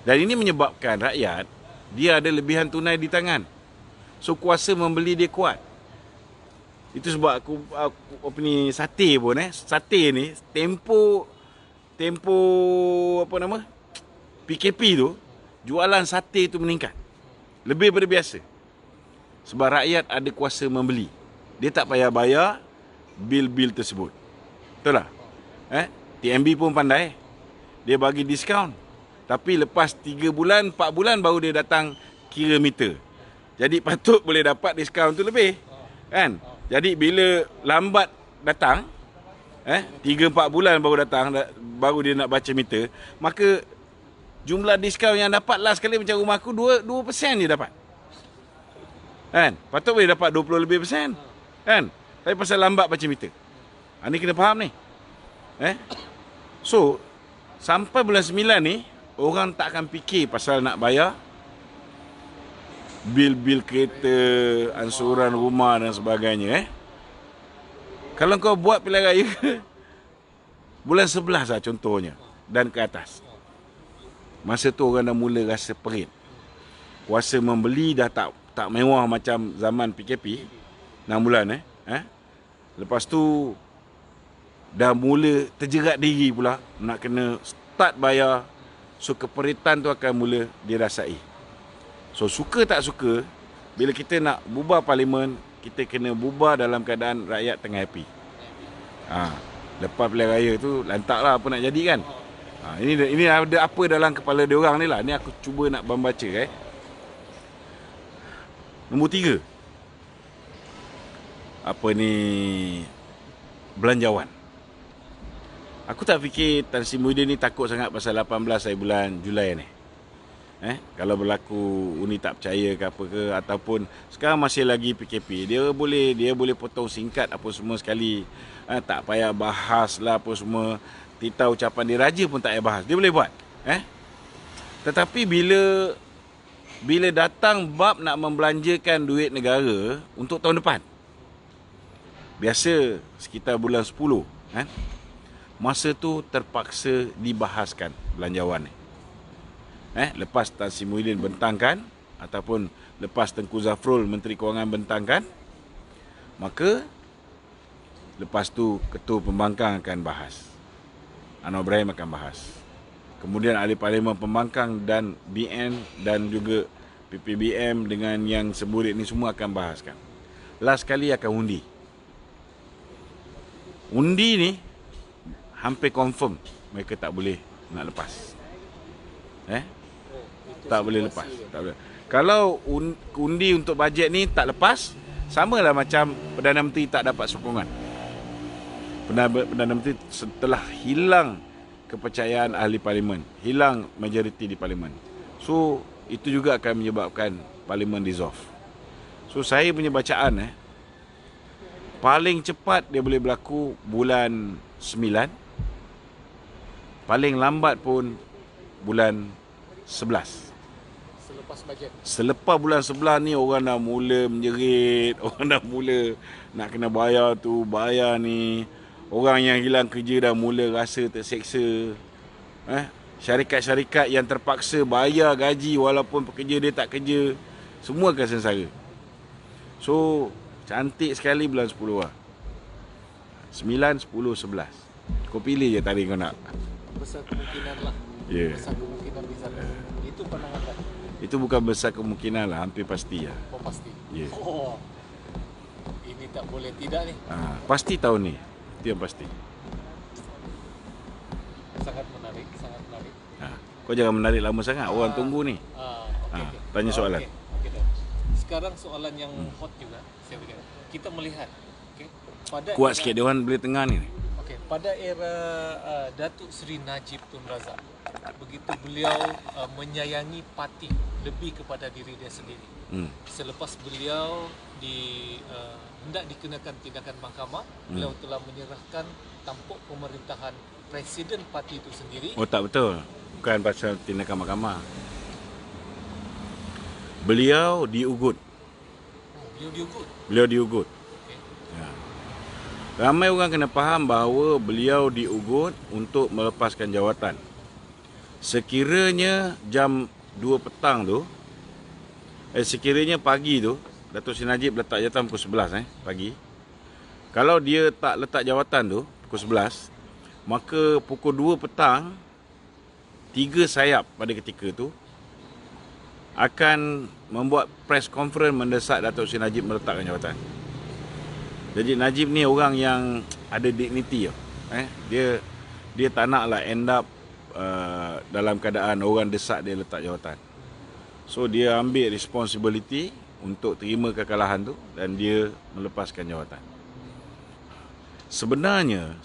Dan ini menyebabkan rakyat, dia ada lebihan tunai di tangan. So kuasa membeli dia kuat. Itu sebab aku apa ni, sate pun sate ni tempoh apa nama? PKP tu, jualan sate tu meningkat. Lebih daripada biasa. Sebab rakyat ada kuasa membeli. Dia tak payah bayar bil-bil tersebut. Betul tak? TMB pun pandai. Dia bagi diskaun. Tapi lepas 3 bulan, 4 bulan baru dia datang kira meter. Jadi patut boleh dapat diskaun tu lebih. Kan? Jadi bila lambat datang, 3-4 bulan baru datang, baru dia nak baca meter, maka jumlah diskaun yang dapat last kali macam rumah aku 2% je dapat. Kan? Patut boleh dapat 20 lebih persen. Kan? Tapi pasal lambat baca meter. Ni kena faham ni. So, sampai bulan 9 ni, orang tak akan fikir pasal nak bayar bil-bil kereta, ansuran rumah dan sebagainya. Kalau kau buat pilihan raya bulan 11 lah contohnya dan ke atas, masa tu orang dah mula rasa perit. Kuasa membeli dah tak mewah macam zaman PKP 6 bulan. Lepas tu dah mula terjerat diri pula nak kena start bayar. So keperitan tu akan mula dirasai. So suka tak suka, bila kita nak bubar parlimen, kita kena bubar dalam keadaan rakyat tengah happy. Lepas pilihan raya tu lantaklah apa nak jadi kan. Ini ada apa dalam kepala dia orang ni lah. Ni aku cuba nak membaca. Nombor 3. Apa ni, belanjawan. Aku tak fikir Tan Sri Muhyiddin ni takut sangat pasal 18 hari bulan Julai ni. Kalau berlaku undi tak percaya ke apa ke, ataupun sekarang masih lagi PKP, dia boleh potong singkat apa semua sekali. Tak payah bahas lah apa semua. Tita ucapan dia raja pun tak payah bahas. Dia boleh buat. Tetapi bila datang bab nak membelanjakan duit negara untuk tahun depan, biasa sekitar bulan 10, masa tu terpaksa dibahaskan belanjawan ni. Lepas Tan Sri Muhyiddin bentangkan, ataupun lepas Tengku Zafrul Menteri Kewangan bentangkan, maka lepas tu Ketua Pembangkang akan bahas, Anwar Ibrahim akan bahas, kemudian Ahli Parlimen Pembangkang dan BN dan juga PPBM dengan yang seburit ni semua akan bahaskan. Last kali akan undi. Undi ni hampir confirm mereka tak boleh nak lepas. Tak boleh lepas. Tak boleh. Kalau undi untuk bajet ni tak lepas, samalah macam Perdana Menteri tak dapat sokongan. Perdana Menteri setelah hilang kepercayaan ahli parlimen, hilang majoriti di parlimen. So itu juga akan menyebabkan parlimen dissolve. So saya punya bacaan paling cepat dia boleh berlaku bulan 9. Paling lambat pun bulan 11. Selepas bajet. Selepas bulan 11 ni orang dah mula menjerit, orang dah mula nak kena bayar tu, bayar ni. Orang yang hilang kerja dah mula rasa terseksa. Syarikat-syarikat yang terpaksa bayar gaji walaupun pekerja dia tak kerja, semua akan sengsara. So cantik sekali bulan 10 lah. 9, 10, 11. Kau pilih je tarikh kau nak. Besar kemungkinan lah. Besar kemungkinan di sana. Itu pandangan tak? Itu bukan besar kemungkinan lah, hampir pasti lah. Pasti. Ya. Ini tak boleh tidak ni. Pasti tahun ni. Itu yang pasti. Sangat menarik, sangat menarik. Kau jangan menarik lama sangat. Orang tunggu ni. Okey. Tanya soalan. Okey dah. Sekarang soalan yang hot juga saya berikan. Kita melihat, okey, pada Kuat sikit dia orang boleh tengah ni. okey, pada era Datuk Seri Najib Tun Razak, begitu beliau menyayangi parti lebih kepada diri dia sendiri. Selepas beliau hendak dikenakan tindakan mahkamah, beliau telah menyerahkan tampuk pemerintahan presiden parti itu sendiri. Oh tak betul. Bukan pasal tindakan mahkamah. Beliau diugut. Beliau diugut. Okay. Ya. Ramai orang kena faham bahawa beliau diugut untuk melepaskan jawatan. Sekiranya jam 2 petang tu, sekiranya pagi tu, Datuk Seri Najib letak jawatan pukul 11 pagi. Kalau dia tak letak jawatan tu pukul 11, maka pukul 2 petang 3 sayap pada ketika tu akan membuat press conference mendesak Datuk Seri Najib meletakkan jawatan. Jadi Najib ni orang yang ada dignity tau. Dia tak naklah end up dalam keadaan orang desak dia letak jawatan. So dia ambil responsibility untuk terima kekalahan tu dan dia melepaskan jawatan. Sebenarnya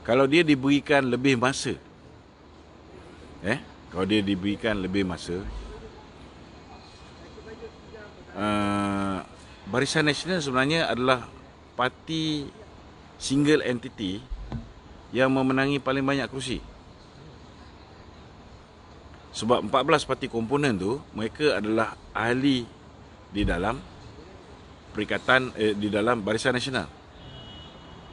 kalau dia diberikan lebih masa, kalau dia diberikan lebih masa, Barisan Nasional sebenarnya adalah parti single entity yang memenangi paling banyak kerusi. Sebab 14 parti komponen tu, mereka adalah ahli di dalam perikatan, di dalam Barisan Nasional.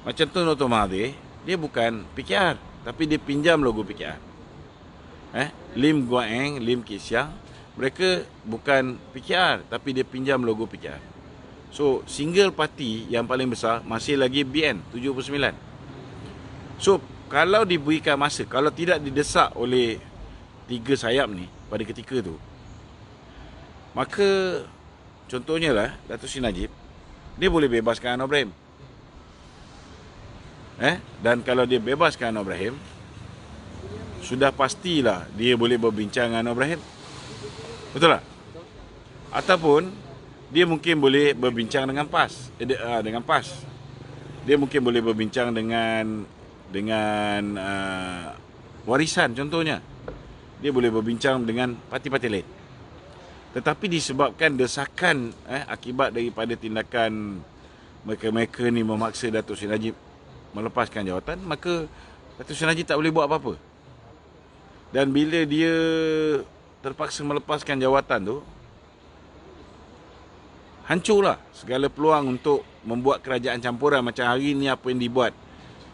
Macam tu Dr. Mahathir, dia bukan PKR, tapi dia pinjam logo PKR. Lim Guan Eng, Lim Kit Siang, mereka bukan PKR, tapi dia pinjam logo PKR. So, single parti yang paling besar masih lagi BN 79. So, kalau diberikan masa, kalau tidak didesak oleh 3 sayap ni pada ketika tu, maka contohnya lah Datuk Seri Najib, dia boleh bebaskan Anwar Ibrahim. Dan kalau dia bebaskan Anwar Ibrahim, sudah pastilah dia boleh berbincang dengan Anwar Ibrahim. Betul tak? Ataupun dia mungkin boleh berbincang dengan PAS, dengan PAS. Dia mungkin boleh berbincang dengan Warisan contohnya. Dia boleh berbincang dengan parti-parti lain. Tetapi disebabkan desakan akibat daripada tindakan mereka-mereka ni memaksa Datuk Seri Najib melepaskan jawatan, maka Datuk Seri Najib tak boleh buat apa-apa. Dan bila dia terpaksa melepaskan jawatan tu, hancurlah segala peluang untuk membuat kerajaan campuran macam hari ni apa yang dibuat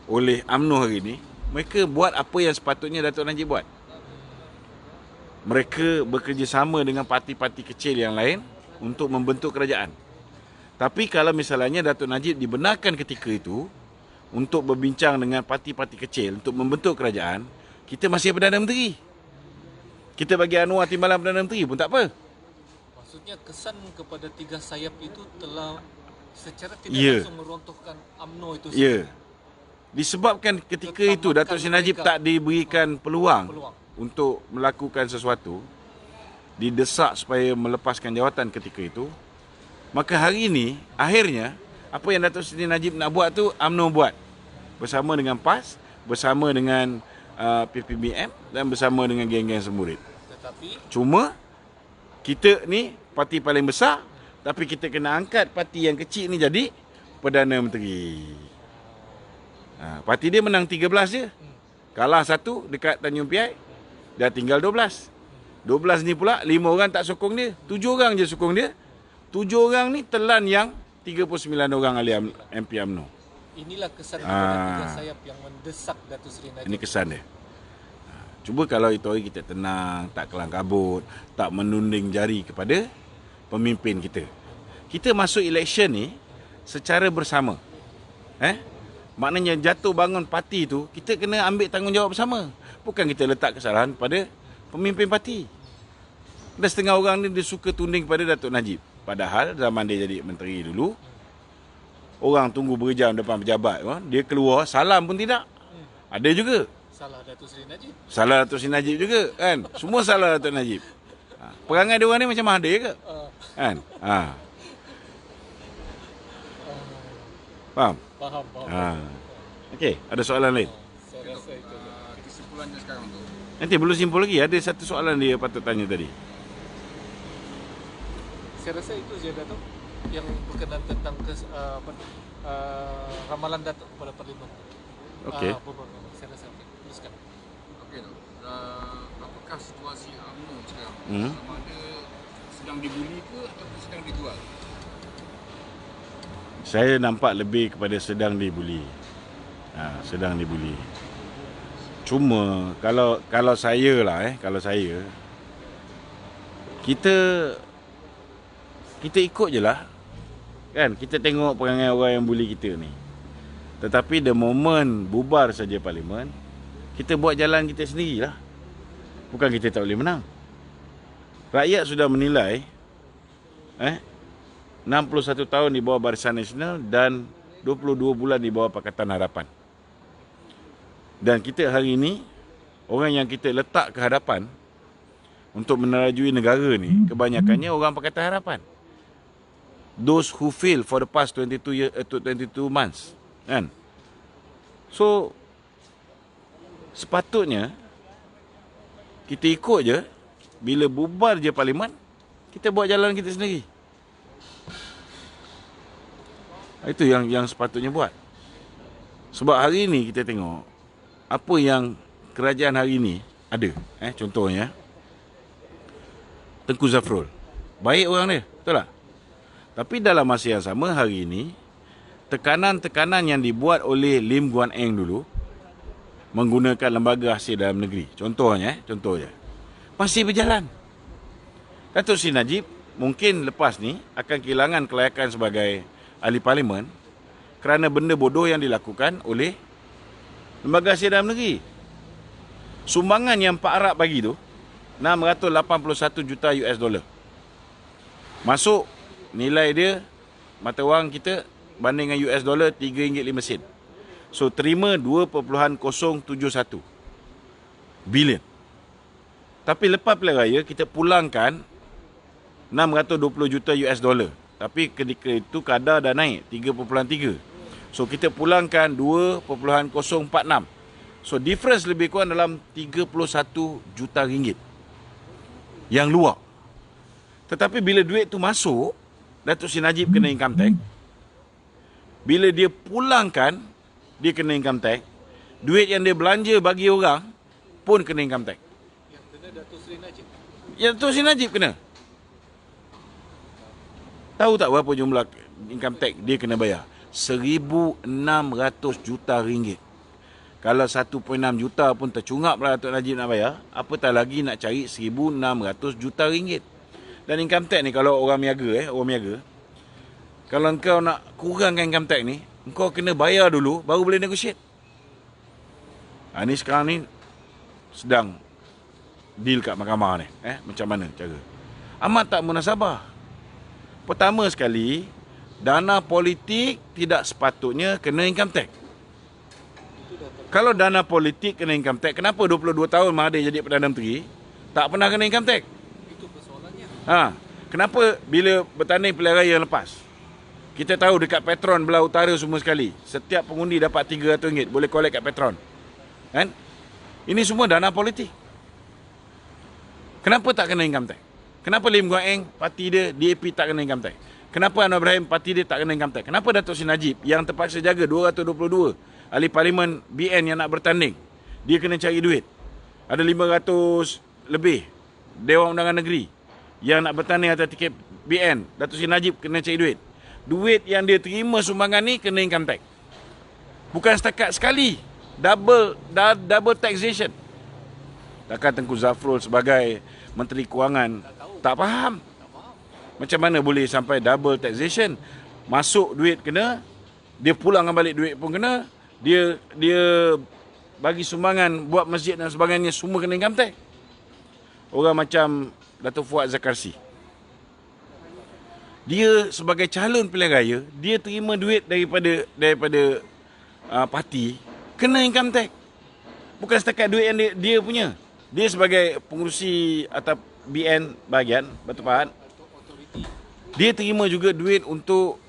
oleh UMNO hari ni. Mereka buat apa yang sepatutnya Datuk Najib buat. Mereka bekerjasama dengan parti-parti kecil yang lain untuk membentuk kerajaan. Tapi kalau misalnya Datuk Najib dibenarkan ketika itu untuk berbincang dengan parti-parti kecil untuk membentuk kerajaan, kita masih Perdana Menteri. Kita bagi Anwar timbalan Perdana Menteri pun tak apa. Maksudnya kesan kepada 3 sayap itu telah secara tidak langsung merontohkan UMNO itu sendiri. Disebabkan ketika itu Datuk Seri Najib tak diberikan peluang untuk melakukan sesuatu, didesak supaya melepaskan jawatan ketika itu, maka hari ini akhirnya apa yang Datuk Seri Najib nak buat tu UMNO buat bersama dengan PAS, bersama dengan PPBM dan bersama dengan geng-geng semburit. Cuma kita ni parti paling besar, tapi kita kena angkat parti yang kecil ni jadi Perdana Menteri. Parti dia menang 13 je. Kalah 1 dekat Tanjung Piai. Dah tinggal 12. 12 ni pula 5 orang tak sokong dia. 7 orang je sokong dia. 7 orang ni telan yang 39 orang ahli MP UMNO. Inilah kesan kepada 3 sayap yang mendesak Datuk Seri Najib. Ini kesan dia. Cuba kalau itu hari kita tenang, tak kelang kabut, tak menunding jari kepada pemimpin kita. Kita masuk election ni secara bersama. Maknanya jatuh bangun parti tu, kita kena ambil tanggungjawab bersama. Bukan kita letak kesalahan pada pemimpin parti. Ada setengah orang ni dia suka tunding pada Datuk Najib. Padahal zaman dia jadi menteri dulu, orang tunggu berjam depan pejabat, dia keluar, salam pun tidak. Ada juga. Salah Datuk Seri Najib. Salah Datuk Seri Najib juga, kan? Semua salah Datuk Najib. Perangai dia orang ni macam Mahathir ke? Kan? Faham? Faham. Okey, ada soalan lain? Saya rasa itu. Kesimpulannya sekarang tu. Nanti belum simpul lagi, ada satu soalan dia patut tanya tadi. Saya rasa itu je Datuk yang berkenaan tentang ramalan Datuk kepada Parlimen. Okey. Saya rasa okey. Teruskan. Okey tu. Apakah situasi UMNO sekarang? Hmm. Sama ada sedang dibuli ke ataupun sedang dijual? Saya nampak lebih kepada sedang dibuli. Sedang dibuli. Cuma kalau saya lah kalau saya, kita ikut je lah. Kan, kita tengok perangai orang yang buli kita ni. Tetapi the moment bubar saja Parlimen, kita buat jalan kita sendirilah. Bukan kita tak boleh menang. Rakyat sudah menilai 61 tahun di bawah Barisan Nasional dan 22 bulan di bawah Pakatan Harapan. Dan kita hari ini, orang yang kita letak ke hadapan untuk menerajui negara ni, kebanyakannya orang Pakatan Harapan. Those who fail for the past 22 months. Kan? So, sepatutnya kita ikut je. Bila bubar je Parlimen, kita buat jalan kita sendiri. Itu yang sepatutnya buat. Sebab hari ni kita tengok apa yang kerajaan hari ni ada. Contohnya Tengku Zafrul. Baik orang dia, betul tak? Tapi dalam masa yang sama hari ini, tekanan-tekanan yang dibuat oleh Lim Guan Eng dulu menggunakan lembaga hasil dalam negeri. Contohnya, masih berjalan. Datuk Seri Najib mungkin lepas ni akan kehilangan kelayakan sebagai ahli parlimen kerana benda bodoh yang dilakukan oleh lembaga hasil dalam negeri. Sumbangan yang Pak Arab bagi tu 681 juta US dollar. Masuk nilai dia mata wang kita banding dengan US dollar RM3.5. So terima 2.071 bilion. Tapi lepas pilihan raya kita pulangkan 620 juta US dollar. Tapi ketika itu kadar dah naik 3.3. So kita pulangkan 2.046. So difference lebih kurang dalam 31 juta ringgit. Yang luar. Tetapi bila duit tu masuk, Datuk Seri Najib kena income tax. Bila dia pulangkan, dia kena income tax. Duit yang dia belanja bagi orang pun kena income tax. Yang kena Datuk Seri Najib. Ya, Datuk Seri Najib kena. Tahu tak berapa jumlah income tax dia kena bayar? 1,600 juta ringgit. Kalau 1.6 juta pun tercungap lah Datuk Najib nak bayar, apatah lagi nak cari 1,600 juta ringgit. Dan income tax ni kalau orang miaga, kalau engkau nak kurangkan income tax ni, engkau kena bayar dulu baru boleh negotiate. Ni sekarang ni sedang deal kat mahkamah ni, macam mana cara. Amat tak munasabah. Pertama sekali, dana politik tidak sepatutnya kena income tax. Kalau dana politik kena income tax, kenapa 22 tahun Mahathir jadi Perdana Menteri tak pernah kena income tax? Itu persoalannya. Kenapa bila bertanding pilihan raya yang lepas, kita tahu dekat Petron belah utara semua sekali, setiap pengundi dapat RM300 boleh collect kat Petron. Kan? Ini semua dana politik. Kenapa tak kena income tax? Kenapa Lim Guan Eng, parti dia, DAP tak kena income tax? Kenapa Anwar Ibrahim, parti dia tak kena income tax? Kenapa Datuk Seri Najib yang terpaksa jaga 222 ahli parlimen BN yang nak bertanding, dia kena cari duit? Ada 500 lebih Dewan Undangan Negeri yang nak bertanding atas tiket BN, Datuk Seri Najib kena cari duit. Duit yang dia terima sumbangan ni kena income tax. Bukan setakat sekali, double taxation. Takkan Tengku Zafrul sebagai Menteri Kewangan tak faham. Macam mana boleh sampai double taxation? Masuk duit kena, dia pulangkan balik duit pun kena, dia bagi sumbangan buat masjid dan sebagainya semua kena income tax. Orang macam Dato' Fuad Zakarsi. Dia sebagai calon pilihan raya, dia terima duit daripada parti, kena income tax. Bukan setakat duit yang dia punya. Dia sebagai pengurusi atau BN bahagian Batu Pahat, dia terima juga duit untuk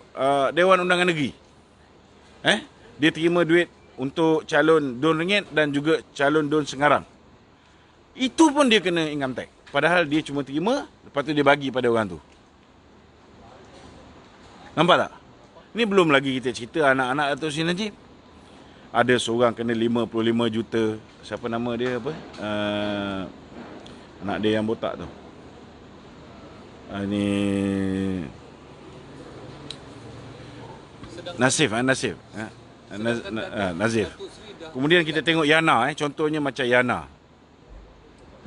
Dewan Undangan Negeri. Dia terima duit untuk calon Don Rengit dan juga calon Don Sengarang. Itu pun dia kena income tax. Padahal dia cuma terima, lepas tu dia bagi pada orang tu. Nampak tak? Ni belum lagi kita cerita anak-anak Dato' Seri Najib. Ada seorang kena 55 juta. Siapa nama dia apa? Anak dia yang botak tu. Ni Nasif. Nazif. Kemudian kita tengok Yana, contohnya macam Yana.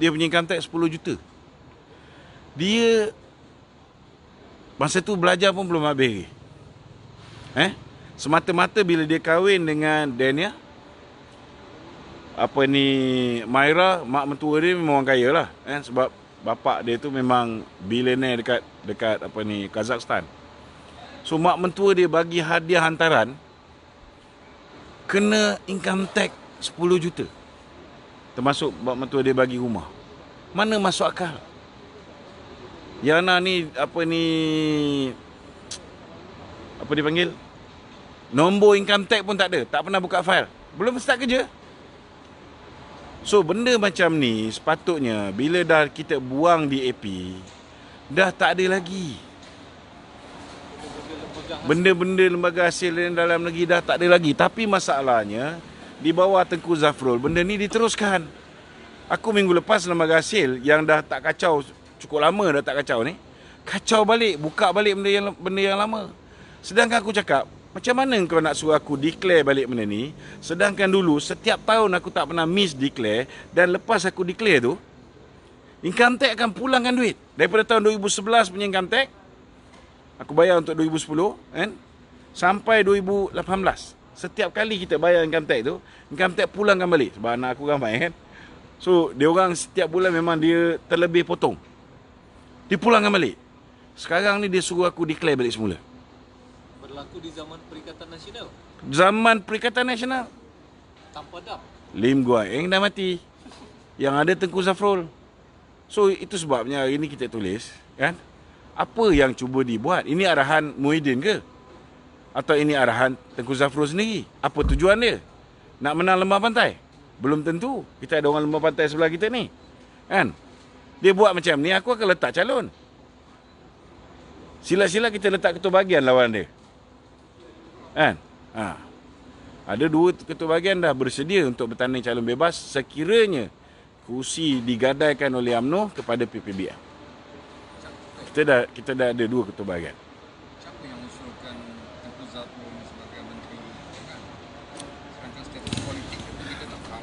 Dia punya income tax 10 juta. Dia masa tu belajar pun belum habis. Semata-mata bila dia kahwin dengan Dania, Myra, mak mentua dia memang orang kaya lah, sebab bapak dia tu memang billionaire dekat Kazakhstan. So mak mentua dia bagi hadiah hantaran, kena income tax 10 juta. Termasuk mak mentua dia bagi rumah. Mana masuk akal? Yana ni apa dia panggil? Nombor income tax pun tak ada, tak pernah buka file. Belum start kerja. So benda macam ni sepatutnya bila dah kita buang di AP, dah tak ada lagi. Benda-benda lembaga hasil dalam negeri dah tak ada lagi. Tapi masalahnya di bawah Tengku Zafrul benda ni diteruskan. Aku minggu lepas lembaga hasil yang dah tak kacau, cukup lama dah tak kacau ni, kacau balik, buka balik benda yang lama. Sedangkan aku cakap, macam mana kau nak suruh aku declare balik benda ni, sedangkan dulu setiap tahun aku tak pernah miss declare, dan lepas aku declare tu, income tax akan pulangkan duit. Daripada tahun 2011 punya income tax, aku bayar untuk 2010, sampai 2018. Setiap kali kita bayar income tax tu, income tax pulangkan balik. Sebab anak aku ramai So, dia orang setiap bulan memang dia terlebih potong. Dipulangkan balik. Sekarang ni dia suruh aku declare balik semula. Berlaku di zaman Perikatan Nasional. Zaman Perikatan Nasional. Tanpa dam. Lim Guai Eng dah mati. Yang ada Tengku Zafrul. So, itu sebabnya hari ni kita tulis, apa yang cuba dibuat? Ini arahan Muhyiddin ke? Atau ini arahan Tengku Zafrul sendiri? Apa tujuan dia? Nak menang Lembah Pantai? Belum tentu. Kita ada orang Lembah Pantai sebelah kita ni. Dia buat macam ni, aku akan letak calon. Sila-sila kita letak ketua bahagian lawan dia. Ada 2 ketua bahagian dah bersedia untuk bertanding calon bebas sekiranya kursi digadaikan oleh UMNO kepada PPBM. Kita dah ada 2 ketua bahagian. Siapa yang usulkan Tengku Zafrul sebagai menteri? Sedangkan status politik kita tak faham.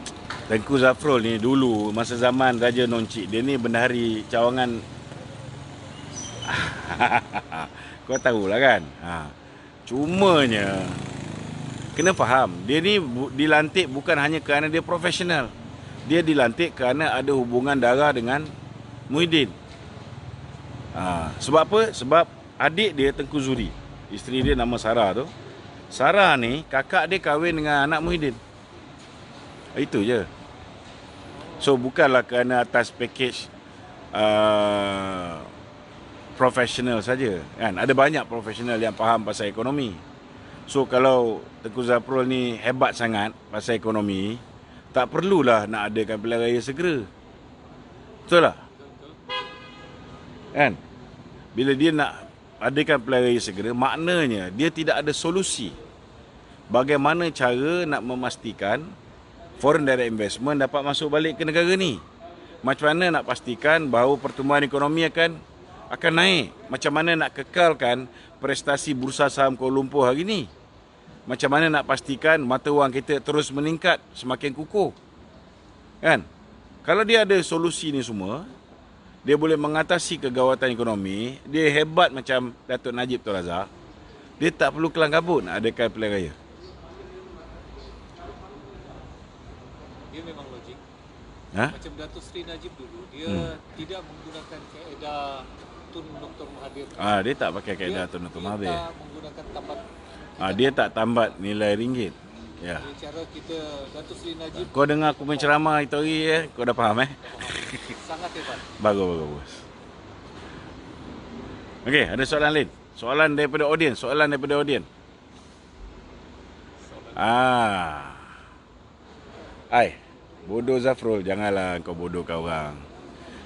Tengku Zafrul ni dulu masa zaman Raja Noncik, dia ni bendahari cawangan. Kau tahulah kan. Cumanya kena faham, dia ni dilantik bukan hanya kerana dia profesional. Dia dilantik kerana ada hubungan darah dengan Muhyiddin. Sebab apa? Sebab adik dia Tengku Zuri, isteri dia nama Sarah tu. Sarah ni kakak dia kahwin dengan anak Muhyiddin. Itu je. So bukanlah kerana atas package profesional saja, ada banyak profesional yang faham pasal ekonomi. So kalau Tengku Zafrul ni hebat sangat pasal ekonomi, tak perlulah nak adakan pilihan raya segera. Betul tak? Bila dia nak adakan pilihan raya segera, maknanya dia tidak ada solusi bagaimana cara nak memastikan foreign direct investment dapat masuk balik ke negara ni. Macam mana nak pastikan bahawa pertumbuhan ekonomi akan naik. Macam mana nak kekalkan prestasi Bursa Saham Kuala Lumpur hari ni. Macam mana nak pastikan mata wang kita terus meningkat, semakin kukuh. Kalau dia ada solusi ni semua, dia boleh mengatasi kegawatan ekonomi, dia hebat macam Datuk Najib Tun Razak, dia tak perlu kelang kabut nak adakan pilihan raya. Dia memang logik. Ha? Macam Datuk Seri Najib dulu, dia tidak menggunakan kaedah Tun Dr. Mahathir. Dia tak pakai kaedah Tun Dr. Mahathir. Dia tak menggunakan tambat. Dia tak tambat nilai ringgit. Ya. Jadi cara kita Datuk Seri Najib Kau dengar aku menceramah itu hari kau dah faham sangat hebat. Bagus. Okey, ada soalan lain? Soalan daripada audiens. Bodoh Zafrul, janganlah kau bodohkan orang.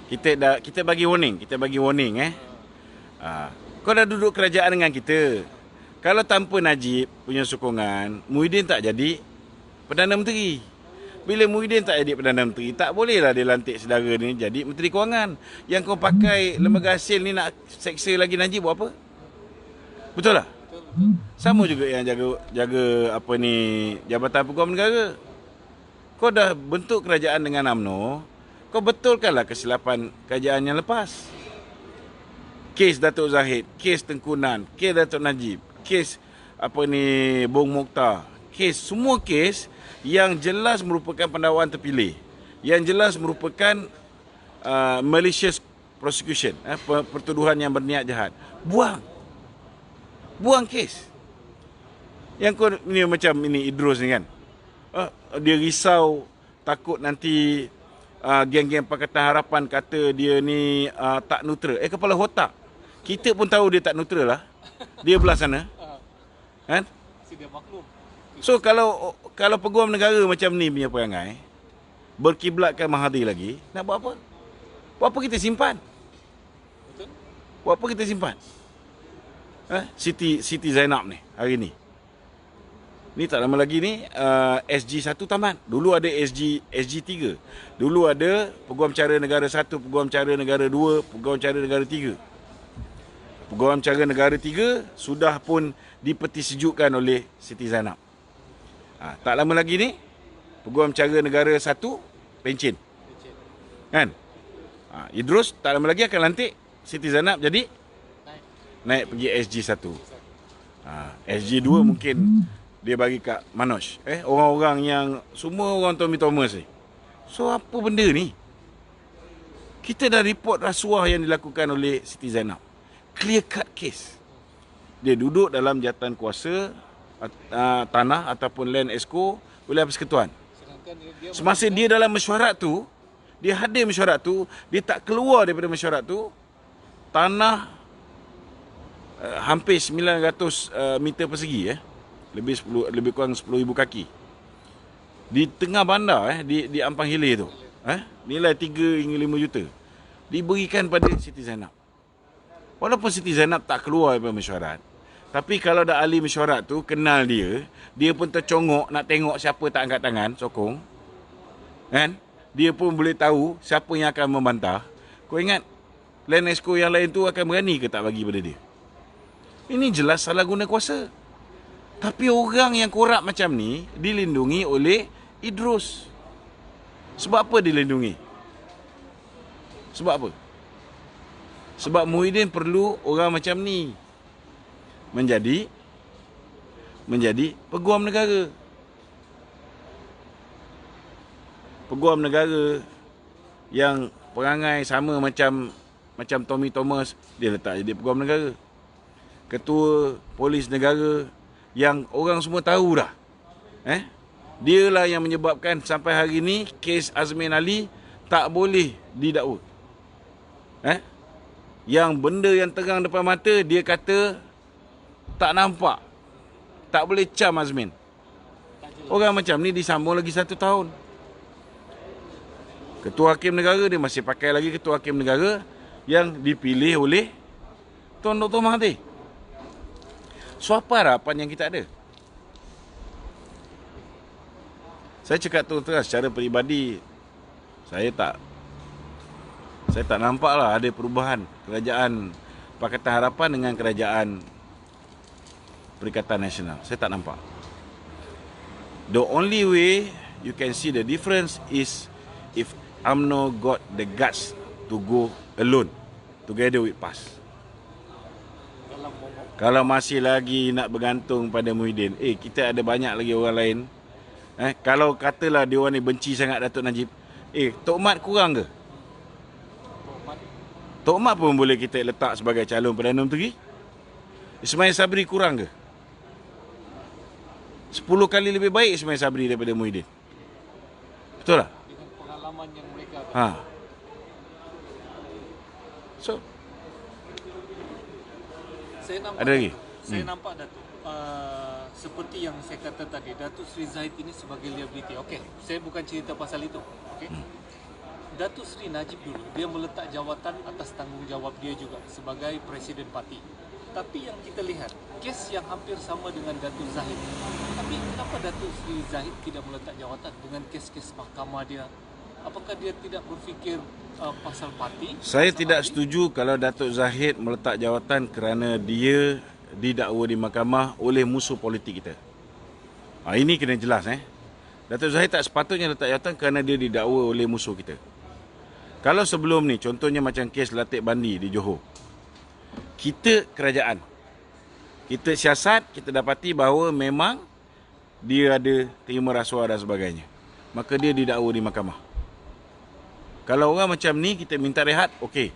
Kita bagi warning, Kau dah duduk kerajaan dengan kita. Kalau tanpa Najib punya sokongan, Muhyiddin tak jadi Perdana Menteri. Bila Muhyiddin tak jadi Perdana Menteri, tak bolehlah dia lantik saudara ni jadi Menteri Kewangan. Yang kau pakai lembaga hasil ni nak seksa lagi Najib buat apa? Betul tak? Sama juga yang jaga Jabatan Peguam Negara. Kau dah bentuk kerajaan dengan UMNO, kau betulkanlah kesilapan kerajaan yang lepas. Kes Datuk Zahid, kes Tengku Nan, kes Datuk Najib, kes Bong Mokhtar, semua kes yang jelas merupakan pendakwaan terpilih, yang jelas merupakan malicious prosecution, pertuduhan yang berniat jahat. Buang kes. Yang kau ni macam ini Idrus ni kan, dia risau takut nanti geng-geng Pakatan Harapan kata dia ni tak neutral. Kepala otak, kita pun tahu dia tak neutral lah. Dia belah sana kan? Dia maklum. So kalau Peguam Negara macam ni punya perangai, berkiblatkan Mahathir lagi, nak buat apa? Buat apa kita simpan? Betul? Buat apa kita simpan? Siti Zainab ni hari ni. Ni tak lama lagi ni SG1 tamat. Dulu ada SG3. Dulu ada Peguam Cara Negara 1, Peguam Cara Negara 2, Peguam Cara Negara 3. Peguam Cara Negara 3 sudah pun dipetisejukkan oleh Siti Zainab. Tak lama lagi ni Peguam Cara Negara 1 pencen. Kan? Idrus tak lama lagi akan lantik Siti Zainab jadi naik pergi SG1. SG2 mungkin dia bagi kat Manoj. Orang-orang yang semua orang Tommy Thomas ni. So apa benda ni? Kita dah report rasuah yang dilakukan oleh Siti Zainab. Clear cut case. Dia duduk dalam jawatan kuasa tanah ataupun land exco oleh Persekutuan. Semasa dia dalam mesyuarat tu, dia hadir mesyuarat tu, dia tak keluar daripada mesyuarat tu, tanah hampir 900 meter persegi, lebih kurang 10,000 kaki. Di tengah bandar, di Ampang Hilir tu, nilai 3 hingga 5 juta diberikan pada Siti Zainab. Walaupun Siti Zainab tak keluar daripada mesyuarat, tapi kalau dah ahli mesyuarat tu kenal dia pun tercongok nak tengok siapa tak angkat tangan sokong, kan? Dia pun boleh tahu siapa yang akan membantah. Kau ingat land exco yang lain tu akan berani ke tak bagi pada dia? Ini jelas salah guna kuasa. Tapi orang yang korup macam ni dilindungi oleh Idrus. Sebab apa dilindungi? Sebab apa? Sebab Muhyiddin perlu orang macam ni menjadi Peguam Negara. Peguam Negara yang perangai sama macam Tommy Thomas, dia letak jadi Peguam Negara. Ketua Polis Negara yang orang semua tahu dah. Dialah yang menyebabkan sampai hari ni kes Azmin Ali tak boleh didakwa. Yang benda yang terang depan mata dia kata tak nampak. Tak boleh cam Azmin. Orang macam ni disambung lagi 1 tahun. Ketua Hakim Negara dia masih pakai lagi Ketua Hakim Negara yang dipilih oleh Tun Dr. Mahathir. So apa harapan yang kita ada? Saya cakap terus secara peribadi, saya tak nampak lah ada perubahan kerajaan Pakatan Harapan dengan kerajaan Perikatan Nasional. Saya tak nampak. The only way you can see the difference is if UMNO got the guts to go alone together with PAS. Kalau masih lagi nak bergantung pada Muhyiddin, kita ada banyak lagi orang lain. Kalau katalah dia orang ni benci sangat Datuk Najib, Tok Mat kurang ke? Tok Mat pun boleh kita letak sebagai calon Perdana Menteri. Ismail Sabri kurang ke? 10 kali lebih baik Ismail Sabri daripada Muhyiddin. Betul tak? Dengan pengalaman yang mereka ada. Ha. So, Saya nampak ada lagi? Saya nampak Datuk seperti yang saya kata tadi, Datuk Sri Zahid ini sebagai liability. Okey, saya bukan cerita pasal itu. Okey. Datuk Sri Najib dulu dia meletak jawatan atas tanggungjawab dia juga sebagai presiden parti. Tapi yang kita lihat, kes yang hampir sama dengan Datuk Zahid. Tapi kenapa Datuk Sri Zahid tidak meletak jawatan dengan kes-kes mahkamah dia? Apakah dia tidak berfikir pasal parti? Saya pasal tidak parti? setuju kalau Datuk Zahid meletak jawatan kerana dia didakwa di mahkamah oleh musuh politik kita. Ini kena jelas. Datuk Zahid tak sepatutnya letak jawatan kerana dia didakwa oleh musuh kita. Kalau sebelum ni, contohnya macam kes Latif Bandi di Johor. Kita kerajaan, kita siasat, kita dapati bahawa memang dia ada terima rasuah dan sebagainya. Maka dia didakwa di mahkamah. Kalau orang macam ni kita minta rehat, okey.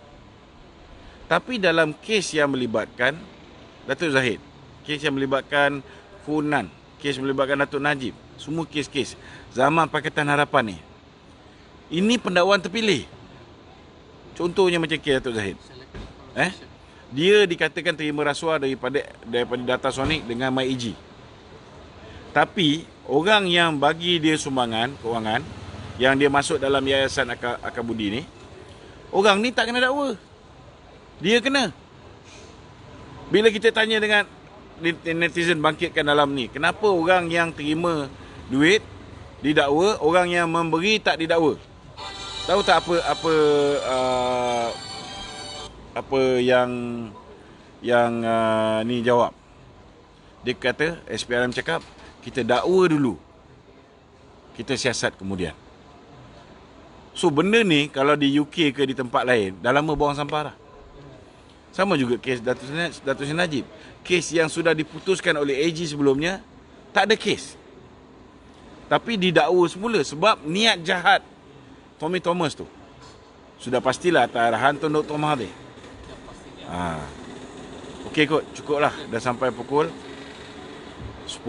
Tapi dalam kes yang melibatkan Datuk Zahid, kes yang melibatkan Funan, kes melibatkan Datuk Najib, semua kes-kes zaman Pakatan Harapan ni, ini pendakwaan terpilih. Contohnya macam kes Datuk Zahid. Dia dikatakan terima rasuah daripada Data Sonic dengan MyEG. Tapi orang yang bagi dia sumbangan kewangan, yang dia masuk dalam Yayasan Akabudi ni, orang ni tak kena dakwa. Dia kena. Bila kita tanya dengan netizen bangkitkan dalam ni, kenapa orang yang terima duit didakwa, orang yang memberi tak didakwa? Tahu tak apa yang ni jawab? Dia kata, SPRM cakap, kita dakwa dulu, kita siasat kemudian. So benda ni kalau di UK ke di tempat lain, dah lama buang sampah dah. Sama juga kes Datuk Seri Najib. Kes yang sudah diputuskan oleh AG sebelumnya, tak ada kes. Tapi didakwa semula sebab niat jahat Tommy Thomas tu. Sudah pastilah atas arahan Tun Dr. Mahathir. Okey kot, cukup lah. Dah sampai pukul 10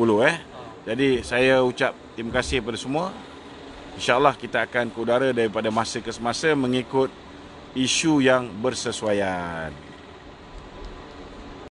Jadi saya ucap terima kasih kepada semua. InsyaAllah kita akan ke udara daripada masa ke semasa mengikut isu yang bersesuaian.